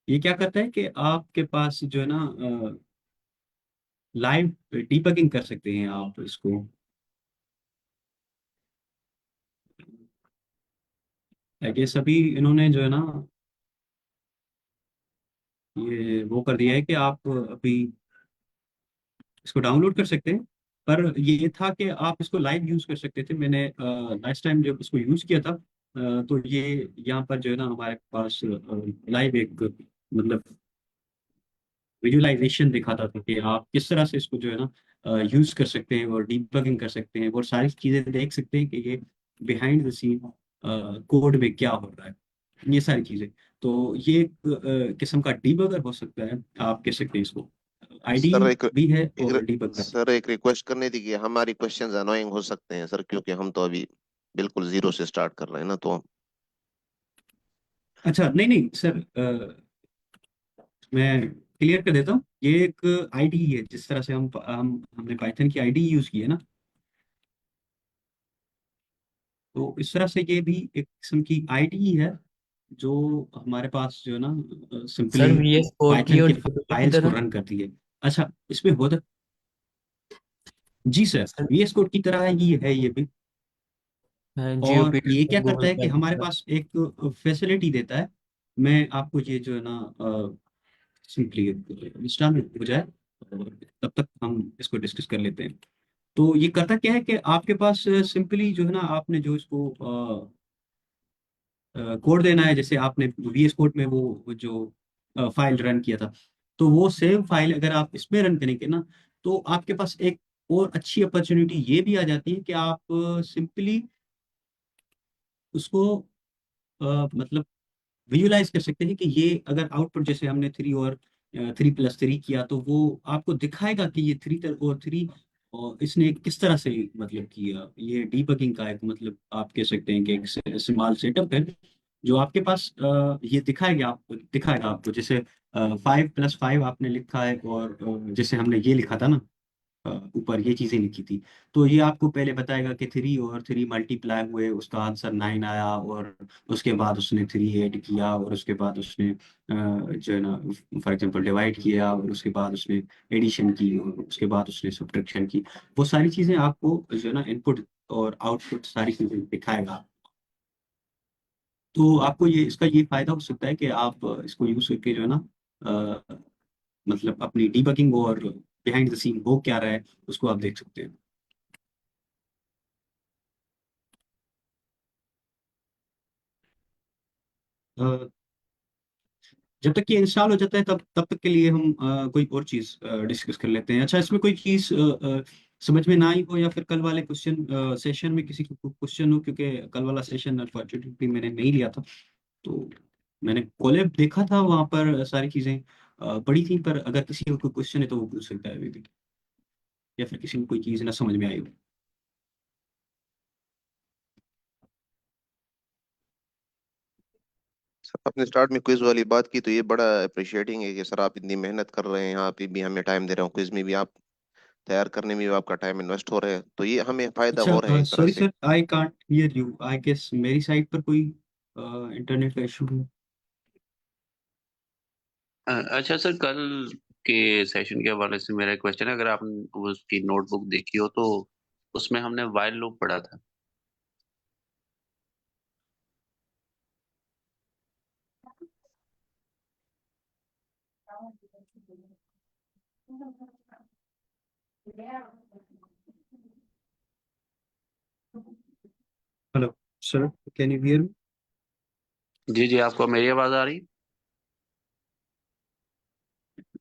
ये क्या करता है कि आपके पास जो है ना, लाइव डीबगिंग कर सकते हैं आप इसको। ये सभी इन्होंने जो है ना, ये वो कर दिया है कि आप अभी इसको डाउनलोड कर सकते हैं। पर ये था कि आप इसको लाइव यूज कर सकते थे। मैंने लास्ट टाइम जब इसको यूज किया था, तो ये यहाँ पर जो है ना हमारे पास लाइव एक मतलब विजुअलाइजेशन दिखाता था कि आप किस तरह से इसको जो है ना यूज कर सकते हैं और डीबगिंग कर सकते हैं और सारी चीजें देख सकते हैं कि ये बिहाइंड द सीन कोड में क्या हो रहा है, ये सारी चीजें। तो ये एक किस्म का डीबगर हो सकता है, आप कह सकते हैं इसको। आईडी सर भी है एक और डीबगर। सर एक रिक्वेस्ट करनी थी कि हमारी क्वेश्चंस अनोइंग हो सकते हैं सर, क्योंकि हम तो अभी बिल्कुल जीरो से स्टार्ट कर रहे हैं ना। तो अच्छा, नहीं नहीं सर, मैं क्लियर कर देता हूँ। ये एक आईडी है, जिस तरह से हमने पाइथन की आईडी यूज की है ना, तो इस तरह से ये भी एक किस्म की आईडी है जो हमारे पास जो है ना सर सिंपली VS कोड की पाइथन और के JavaScript की फाइल्स को तरह। रन करती है। अच्छा, इसमें होता, जी सर, सर वीएस कोड की तरह ही है ये भी। और GOPD ये क्या करता गूगल है कि बाइक की हमारे तरह। पास एक फैसिलिटी देता है। मैं आपको ये जो है ना सिंपली इंस्टॉल हो जाए और तब तक हम इसको डिस्कस कर लेते हैं। तो ये करता क्या है कि आपके पास सिंपली जो है ना, आपने जो इसको कोड देना है, जैसे आपने वीएस कोड में वो जो फाइल रन किया था, तो वो सेम फाइल अगर आप इसमें रन करेंगे ना, तो आपके पास एक और अच्छी अपॉर्चुनिटी ये भी आ जाती है कि आप सिंपली उसको मतलब विजुलाइज कर सकते हैं कि ये अगर आउटपुट, जैसे हमने 3 और 3+3 किया, तो वो आपको दिखाएगा कि ये 3 और 3 और इसने किस तरह से मतलब किया। ये डीबगिंग का एक मतलब आप कह सकते हैं कि एक स्मॉल सेटअप है जो आपके पास ये दिखाएगा आपको, जैसे 5+5 आपने लिखा है और जैसे हमने ये लिखा था ना, ऊपर ये चीजें लिखी थी, तो ये आपको पहले बताएगा कि 3 और 3 मल्टीप्लाई हुए, उसका आंसर 9 आया, और उसके बाद उसने 3 ऐड किया, और उसके बाद उसने जो है ना फॉर एग्जांपल डिवाइड किया, और उसके बाद उसने एडिशन की, और उसके बाद उसने सब्ट्रैक्शन की। वो सारी चीजें आपको जो है ना इनपुट और आउटपुट सारी चीजें दिखाएगा। तो आपको ये इसका ये फायदा हो सकता है कि आप इसको यूज करके जो है ना अ, मतलब अपनी डीबगिंग और बिहाइंड द सीन हो क्या रहा है उसको आप देख सकते हैं। अ, जब तक ये इंस्टॉल हो जाता है तब तब तक के लिए हम कोई और चीज डिस्कस कर लेते हैं। अच्छा, इसमें कोई चीज समझ में ना आई हो, या फिर कल वाले क्वेश्चन सेशन में किसी को क्वेश्चन हो, क्योंकि कल वाला सेशन अनफॉर्चुनेटली मैंने नहीं लिया था। तो मैंने कोलैब देखा था, वहां पर सारी चीजें पढ़ी थी, पर अगर किसी को कोई क्वेश्चन है तो वो पूछ सकता है अभी भी। या फिर किसी को कोई चीज़ ना समझ में आई हो। सर आपने स्टार्ट में क्विज वाली बात की तो ये बड़ा अप्रिशिएटिंग है कि सर आप इतनी मेहनत कर रहे हैं, यहाँ पे भी हमें टाइम दे रहे हो, क्विज में भी आप तैयार करने में भी आपका टाइम इन्वेस्ट हो रहा है, तो ये हमें फायदा हो रहा है अच्छा, एक तरह सॉरी से। Sir, I can't hear you, I guess मेरी साइड पर कोई इंटरनेट का इशू है। अच्छा सर, कल के सेशन के हवाले से मेरा क्वेश्चन है, अगर आपने उसकी नोटबुक देखी हो तो उसमें हमने वाइल लूप पढ़ा था। Hello sir, can you hear? जी जी, आपको मेरी आवाज आ रही?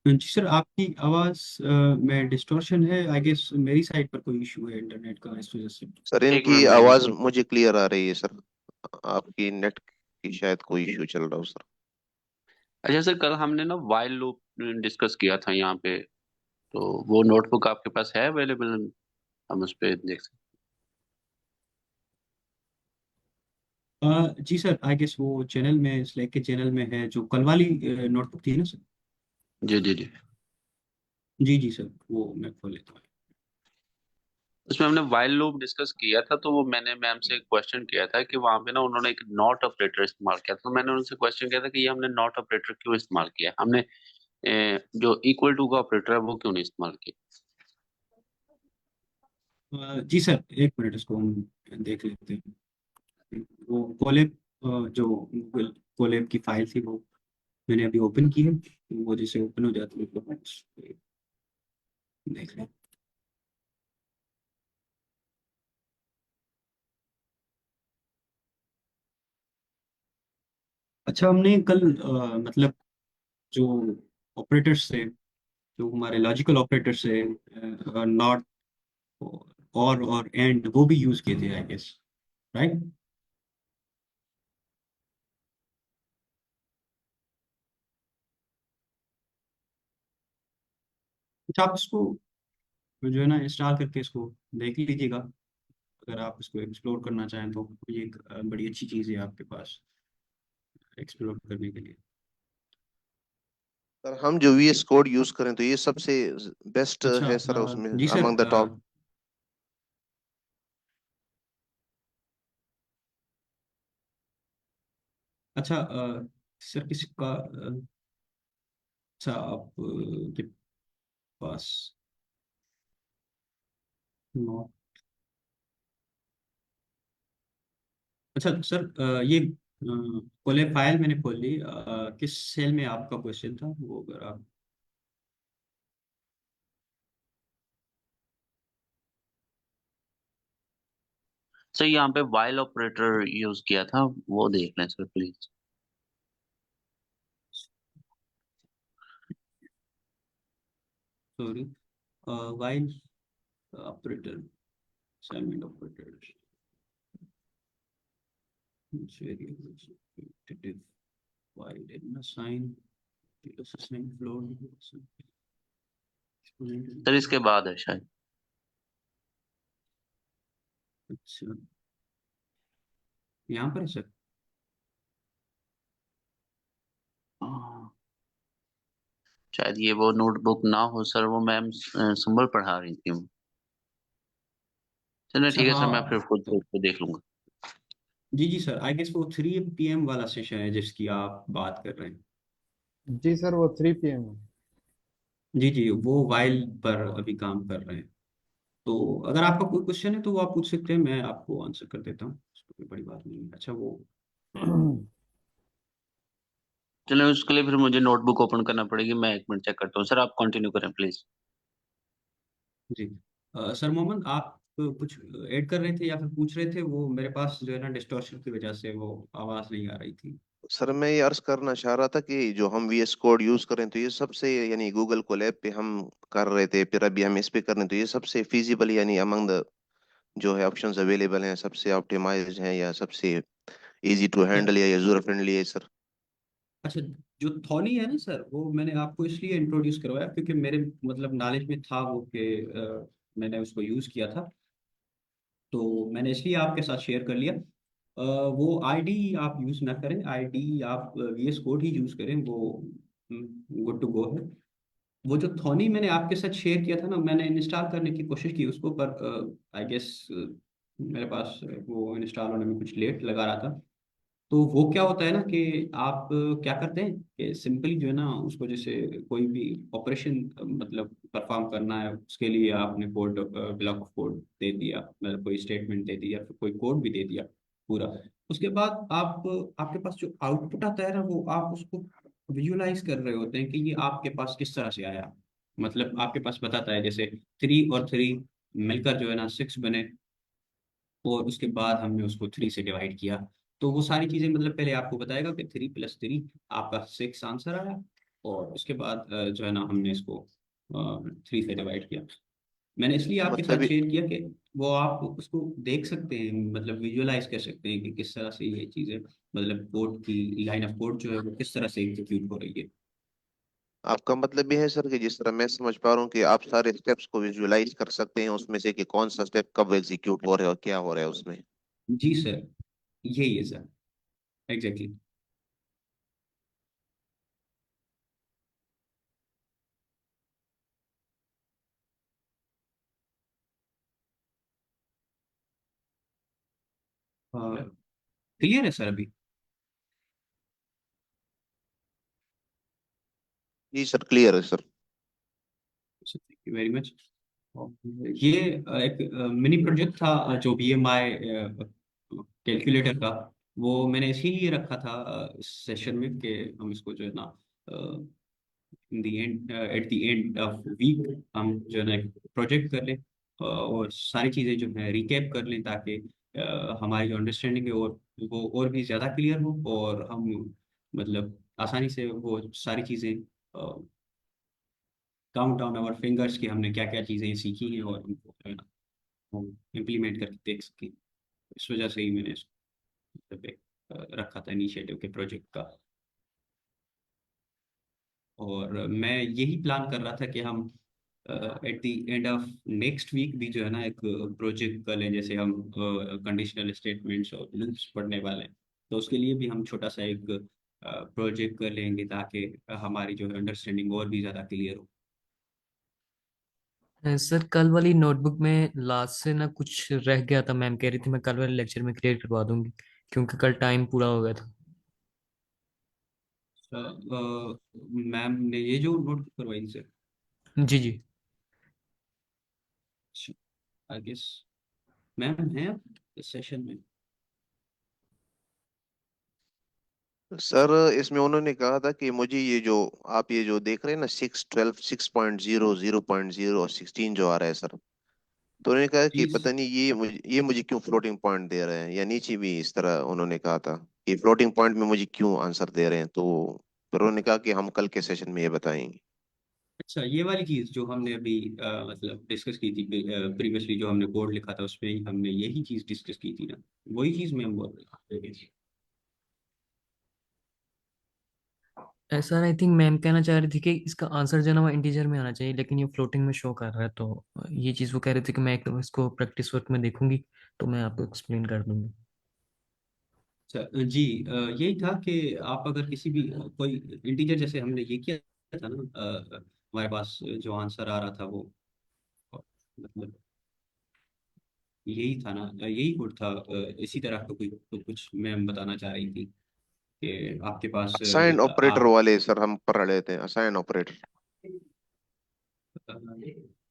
जी सर, आपकी आवाज़ में डिस्टॉर्शन है, आई गेस मेरी साइड पर कोई इशू है इंटरनेट का, इस वजह से। सर एक इनकी मिनट मैं आवाज मुझे क्लियर आ रही है सर, आपकी नेट की शायद कोई इशू चल रहा हो सर। अच्छा सर, कल हमने ना वाइल लूप डिस्कस किया था यहाँ पे, तो वो नोटबुक आपके पास है अवेलेबल? हम उस पर देख सकते जी सर, आई गेस वो चैनल में, स्लैक के चैनल में है, जो कल वाली नोटबुक थी ना सर। हैं। जी जी जी। जी जी सर, वो मैं खोल लेता हूँ। उसमें हमने वाइल लूप डिस्कस किया था, तो वो मैंने मैम से एक क्वेश्चन किया था कि वहां पे ना उन्होंने एक नॉट ऑपरेटर इस्तेमाल किया था, तो मैंने उनसे क्वेश्चन किया था कि ये हमने नॉट ऑपरेटर क्यों इस्तेमाल किया है, हमने जो इक्वल टू का ऑपरेटर है वो क्यों नहीं इस्तेमाल किया। जी सर, एक मिनट, इसको हम देख लेते हैं। वो कोलैब, जो गूगल कोलैब की फाइल थी, वो मैंने अभी ओपन की है, तो वो जैसे ओपन हो जाती है तो मैं उस पे देख लें। अच्छा, हमने कल मतलब जो ऑपरेटर्स थे, जो हमारे लॉजिकल ऑपरेटर्स थे, नॉट और एंड, वो भी यूज किए थे आई गेस, राइट? अच्छा, आप इसको जो है ना इंस्टॉल करके इसको देख लीजिएगा, अगर आप इसको एक्सप्लोर करना चाहें तो ये एक बड़ी अच्छी चीज़ है आपके पास एक्सप्लोर करने के लिए। सर हम जो वीएस कोड यूज करें तो ये सबसे बेस्ट अच्छा, है सर उसमें, जी सर, अमंग द टॉप। अच्छा सर, किसी का अच्छा, आप के पास नो, अच्छा सर, ये कोले फाइल मैंने खोल ली, किस सेल में आपका क्वेश्चन था वो, अगर आप। सर यहाँ पे वाइल ऑपरेटर यूज किया था, वो देख लें sir please. Sorry, while operator, segment operator, variables, quantitative, while in assign, assign float, sir इसके बाद है शायद। अच्छा, यहाँ पर है सर। हाँ, शायद ये वो नोटबुक ना हो सर, वो मैम सिंबल पढ़ा रही थी। चलिए अच्छा, ठीक है सर, मैं फिर हाँ, खुद से देख लूंगा। जी जी सर, आई गेस वो 3 PM वाला सेशन है जिसकी आप बात कर रहे हैं। जी सर, वो 3 PM है। जी जी, वो वाइल पर अभी काम कर रहे हैं, तो अगर आपका कोई क्वेश्चन है तो वो आप पूछ सकते हैं, मैं आपको आंसर कर देता हूँ, उसको कोई बड़ी बात नहीं है। अच्छा, वो चलिए उसके लिए फिर मुझे नोटबुक ओपन करना पड़ेगी, मैं एक मिनट चेक करता हूँ सर, आप कंटिन्यू करें प्लीज। जी, सर मोहम्मद, आप कुछ ऐड कर रहे थे या फिर पूछ रहे थे? वो मेरे पास जो है ना डिस्टॉर्शन की वजह से वो आवाज़ नहीं आ रही थी। सर मैं ये अर्ज करना चाह रहा था कि जो हम वीएस कोड यूज करें तो ये सबसे, यानी गूगल कोलैब पे हम कर रहे थे, फिर अभी हम इस पे कर रहे हैं, तो ये सबसे फीजिबल यानी अमंग द जो है ऑप्शंस अवेलेबल हैं, सबसे ऑप्टिमाइज्ड हैं या सबसे इजी टू अच्छा हैंडल या यूजर फ्रेंडली है सर। अच्छा, जो थॉनी है ना सर, वो मैंने आपको इसलिए इंट्रोड्यूस करवाया क्योंकि मेरे मतलब नॉलेज में था वो कि मैंने उसको यूज़ किया था, तो मैंने इसलिए आपके साथ शेयर कर लिया। वो आईडी आप यूज़ ना करें, आईडी आप VS कोड ही यूज़ करें, वो गुड टू गो है। वो जो थॉनी मैंने आपके साथ शेयर किया था ना, मैंने इंस्टॉल करने की कोशिश की उसको, पर आई गेस मेरे पास वो इंस्टॉल होने में कुछ लेट लगा रहा था। तो वो क्या होता है ना कि आप क्या करते हैं कि सिंपली जो है ना उसको, जैसे कोई भी ऑपरेशन मतलब परफॉर्म करना है, उसके लिए आपने कोड, ब्लॉक ऑफ कोड दे दिया, मतलब कोई स्टेटमेंट दे दिया, फिर कोई कोड भी दे दिया पूरा। उसके बाद आप, आपके पास जो आउटपुट आता है ना, वो आप उसको विजुअलाइज कर रहे होते हैं कि ये आपके पास किस तरह से आया। मतलब आपके पास बताता है जैसे 3 और 3 मिलकर जो है ना 6 बने, और उसके बाद हमने उसको 3 से डिवाइड किया। तो वो सारी चीज़ें मतलब पहले आपको बताएगा कि 3 + 3 आपका 6 आंसर आया, और उसके बाद जो है ना हमने इसको 3 से डिवाइड किया। मैंने इसलिए आपके मतलब साथ शेयर किया कि वो आप उसको देख सकते हैं, मतलब विजुअलाइज कर सकते हैं कि किस तरह से ये चीज़ें, मतलब कोड की लाइन ऑफ कोड जो है वो किस तरह से एग्जीक्यूट हो रही है। आपका मतलब ये है सर कि जिस तरह मैं समझ पा रहा हूँ कि आप सारे स्टेप्स को विजुअलाइज कर सकते हैं उसमें से कि कौन सा स्टेप कब एग्जीक्यूट हो रहा है और क्या हो रहा है उसमें। जी सर, यही है सर, एग्जैक्टली। क्लियर है सर अभी? जी सर, क्लियर है sir. Thank you very much. ये एक मिनी प्रोजेक्ट था जो BMI कैलकुलेटर का, वो मैंने इसीलिए रखा था इस सेशन में कि हम इसको जो है ना in the end, at the end of week हम जो है ना एक प्रोजेक्ट कर लें, और सारी चीज़ें जो है रिकैप कर लें, ताकि हमारी जो अंडरस्टैंडिंग है और वो और भी ज़्यादा क्लियर हो, और हम मतलब आसानी से वो सारी चीज़ें काउंट डाउन आवर फिंगर्स कि हमने क्या क्या चीज़ें सीखी हैं, और उनको जो है ना हम इम्प्लीमेंट करके देख सकें। इस वजह से ही मैंने इसको मतलब एक, रखा था इनिशिएटिव के प्रोजेक्ट का। और मैं यही प्लान कर रहा था कि हम at the end of next week भी जो है ना एक प्रोजेक्ट कर लें, जैसे हम कंडीशनल स्टेटमेंट्स और लूप्स पढ़ने वाले हैं, तो उसके लिए भी हम छोटा सा एक प्रोजेक्ट कर लेंगे, ताकि हमारी जो है अंडरस्टैंडिंग और भी ज़्यादा क्लियर हो। सर कल वाली नोटबुक में लास्ट से ना कुछ रह गया था, मैम कह रही थी मैं कल वाले लेक्चर में क्लियर करवा दूंगी, क्योंकि कल टाइम पूरा हो गया था। मैम ने ये जो नोट करवाई सर, जी जी। आई गेस मैम है इस सेशन में। सर इसमें उन्होंने कहा था कि मुझे ये जो आप ये जो देख रहे हैं ना 6, 12, 6.0, 0.0 और 16 जो आ रहा है सर, तो उन्होंने कहा कि जी पता नहीं ये मुझे क्यों फ्लोटिंग पॉइंट दे रहे हैं, या नीचे भी इस तरह उन्होंने कहा था कि फ्लोटिंग पॉइंट में मुझे क्यों आंसर दे रहे हैं, तो फिर उन्होंने कहा कि हम कल के सेशन में ये बताएंगे। अच्छा, ये वाली चीज़ जो हमने अभी मतलब डिस्कस की थी प्रीवियसली, जो हमने कोड लिखा था उसमें ही हमने यही चीज़ डिस्कस की थी ना, वही चीज़ मैं बोल रहा था। ऐसा आई थिंक मैम कहना चाह रही थी कि इसका आंसर जो है ना वो इंटीजर में आना चाहिए, लेकिन ये फ्लोटिंग में शो कर रहा है, तो ये चीज़ वो कह रही थी कि मैं एक इसको प्रैक्टिस वर्क में देखूंगी तो मैं आपको एक्सप्लेन कर दूंगी। अच्छा जी, यही था कि आप अगर किसी भी कोई इंटीजर, जैसे हमने ये किया था ना, हमारे पास जो आंसर आ रहा था वो मतलब यही था ना, यही कोड था, इसी तरह का कोई तो कुछ मैम बताना चाह रही थी कि आपके पास असाइन ऑपरेटर आप वाले सर हम पढ़ रहे थे, असाइन ऑपरेटर।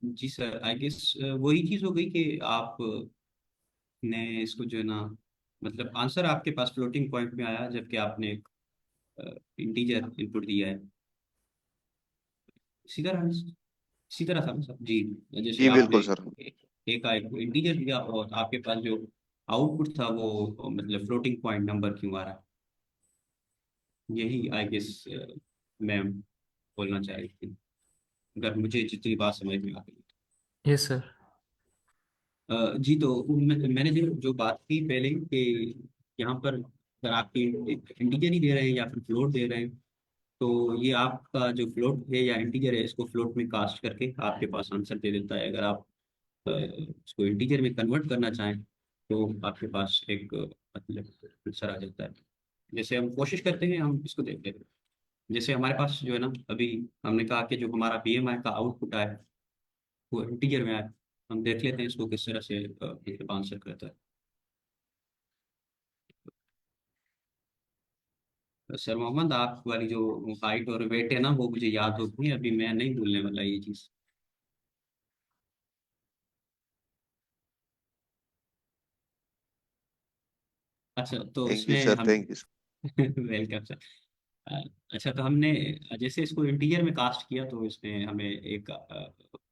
जी सर, आई गेस वही चीज़ हो गई कि आप ने इसको जो है ना, मतलब आंसर आपके पास फ्लोटिंग पॉइंट में आया, जबकि आपने एक इंटीजर इनपुट दिया है। इसी तरह इसी तरह था ना सर जी, जैसे जी आपने बिल्कुल सर। एक इंटीजर दिया, और आपके पास जो आउटपुट था वो मतलब फ्लोटिंग पॉइंट नंबर क्यों आ रहा है, यही आई गेस मैम बोलना चाह रही थी, अगर मुझे जितनी बात समझ में आ गई। Yes sir. जी, तो मैंने जो जो बात की पहले कि यहाँ पर अगर आपके इंटीजर ही दे रहे हैं या फिर फ्लोट दे रहे हैं, तो ये आपका जो फ्लोट है या इंटीजर है, इसको फ्लोट में कास्ट करके आपके पास आंसर दे देता है। अगर आप उसको इंटीजर में कन्वर्ट करना चाहें तो आपके पास एक मतलब आंसर आ जाता है। जैसे हम कोशिश करते हैं, हम इसको देखते हैं। जैसे हमारे पास जो है ना, अभी हमने कहा कि जो हमारा बीएमआई का आउटपुट आया वो इंटीजर में आया। हम देख लेते हैं इसको किस तरह से मतलब आंसर करता है। सर मोहम्मद, आप वाली जो हाइट और वेट है ना, वो मुझे याद होगी, अभी मैं नहीं भूलने वाला ये चीज़। अच्छा, तो थैंक यू इसमें सर, हम थैंक यू। Welcome sir. अच्छा, तो हमने जैसे इसको इंटीजर में कास्ट किया तो इसने हमें एक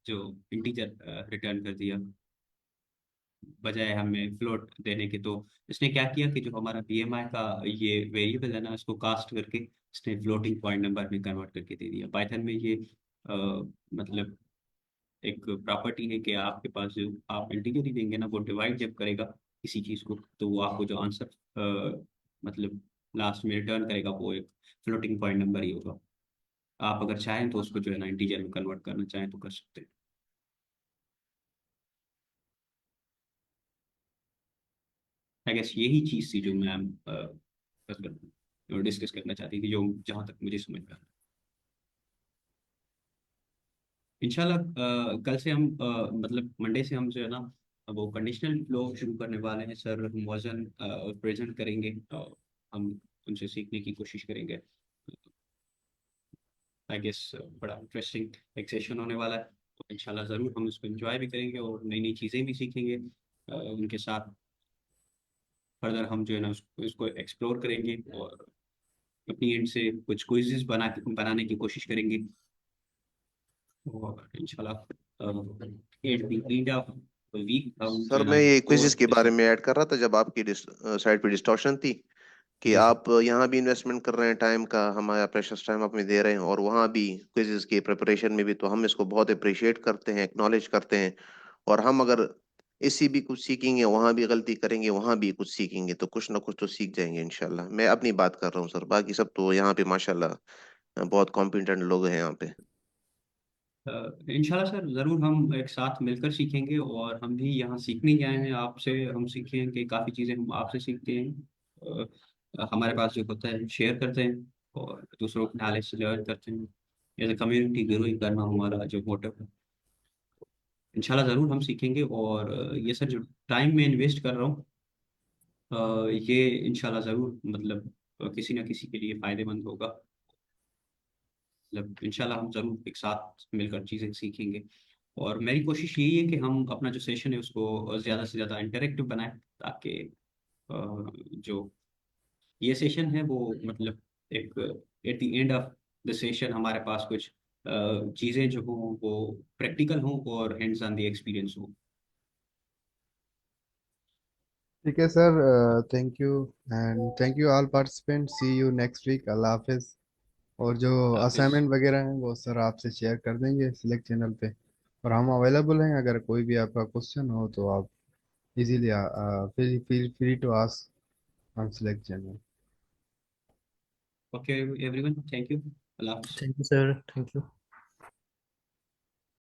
जो इंटीजर रिटर्न कर दिया, बजाय हमें फ्लोट देने के। तो इसने क्या किया कि जो हमारा बीएमआई का ये वेरिएबल है ना, इसको कास्ट करके इसने फ्लोटिंग पॉइंट नंबर में कन्वर्ट करके दे दिया। पाइथन में ये मतलब एक प्रॉपर्टी है कि आपके पास जो आप इंटीजर ही देंगे ना, वो डिवाइड जब करेगा किसी चीज़ को, तो वो आपको जो आंसर मतलब लास्ट में रिटर्न करेगा वो एक फ्लोटिंग पॉइंट नंबर ही होगा। आप अगर चाहें तो उसको जो है ना इंटीजर में कन्वर्ट करना चाहें तो कर सकते हैं। आई गेस यही चीज़ थी जो मैम डिस्कस करना चाहती थी, जो जहाँ तक मुझे समझ में आया। इंशाल्लाह कल से हम मतलब मंडे से हम जो है ना वो कंडीशनल फ्लो शुरू करने वाले हैं सर। हम वजन और प्रेजेंट करेंगे और हम उनसे सीखने की कोशिश करेंगे। आई गेस बड़ा इंटरेस्टिंग एक सेशन होने वाला है, तो इंशाल्लाह ज़रूर हम उसको एंजॉय भी करेंगे और नई नई चीज़ें भी सीखेंगे उनके साथ। फर्दर हम जो है ना उसको एक्सप्लोर करेंगे और अपनी एंड से कुछ क्विज़ेस बनाने की कोशिश करेंगे। और इंशाल्लाह at the end of week हम जो सर है ना मैं ये क्विज़िस कोर के बारे सेशन। में ऐड कर रहा था, जब आपकी साइड पे डिस्टॉर्शन थी कि जी सर। आप यहाँ भी इन्वेस्टमेंट कर रहे हैं टाइम का, हमारा प्रेशियस टाइम आप में दे रहे हैं, और वहाँ भी क्विज़िस की प्रिपरेशन में भी, तो हम इसको बहुत अप्रिशिएट करते हैं, एक्नॉलेज करते हैं। और हम अगर इसी भी कुछ सीखेंगे, वहाँ भी गलती करेंगे, वहाँ भी कुछ सीखेंगे, तो कुछ ना कुछ तो सीख जाएंगे इंशाल्लाह। मैं अपनी बात कर रहा हूँ सर, बाकी सब तो यहाँ पे माशाल्लाह बहुत कॉम्पिटेंट लोग हैं यहाँ पे। इंशाल्लाह सर, ज़रूर हम एक साथ मिलकर सीखेंगे और हम भी यहाँ सीखने ही आए हैं आपसे। हम सीखे हैं कि काफ़ी चीज़ें हम आपसे सीखते हैं। हमारे पास जो होता है हम शेयर करते हैं और दूसरों के नॉलेज से लर्न करते हैं। एज ए कम्युनिटी ग्रोइंग करना हमारा जो मोटिव है। इंशाल्लाह ज़रूर हम सीखेंगे और ये सर जो टाइम में इन्वेस्ट कर रहा हूँ ये इंशाल्लाह ज़रूर मतलब किसी ना किसी के लिए फ़ायदेमंद होगा। मतलब इंशाल्लाह हम ज़रूर एक साथ मिलकर चीज़ें सीखेंगे। और मेरी कोशिश यही है कि हम अपना जो सेशन है उसको ज़्यादा से ज़्यादा इंटरेक्टिव बनाएं, ताकि अ, जो ये सेशन है वो मतलब एक eight the end of the session हमारे पास कुछ चीज़ें जो हों वो प्रैक्टिकल हों और हैंड्स ऑन द एक्सपीरियंस हो। ठीक है sir, thank you and thank you all participant, see you next week, अल्लाह हाफिज। और जो हाफिज़। असाइनमेंट वगैरह हैं वो सर आपसे शेयर कर देंगे सिलेक्ट चैनल पे। और हम अवेलेबल हैं, अगर कोई भी आपका क्वेश्चन हो तो आप easily feel feel free to ask on select channel. Okay everyone, thank you. अल्लाह हाफिज़। Thank you sir, thank you.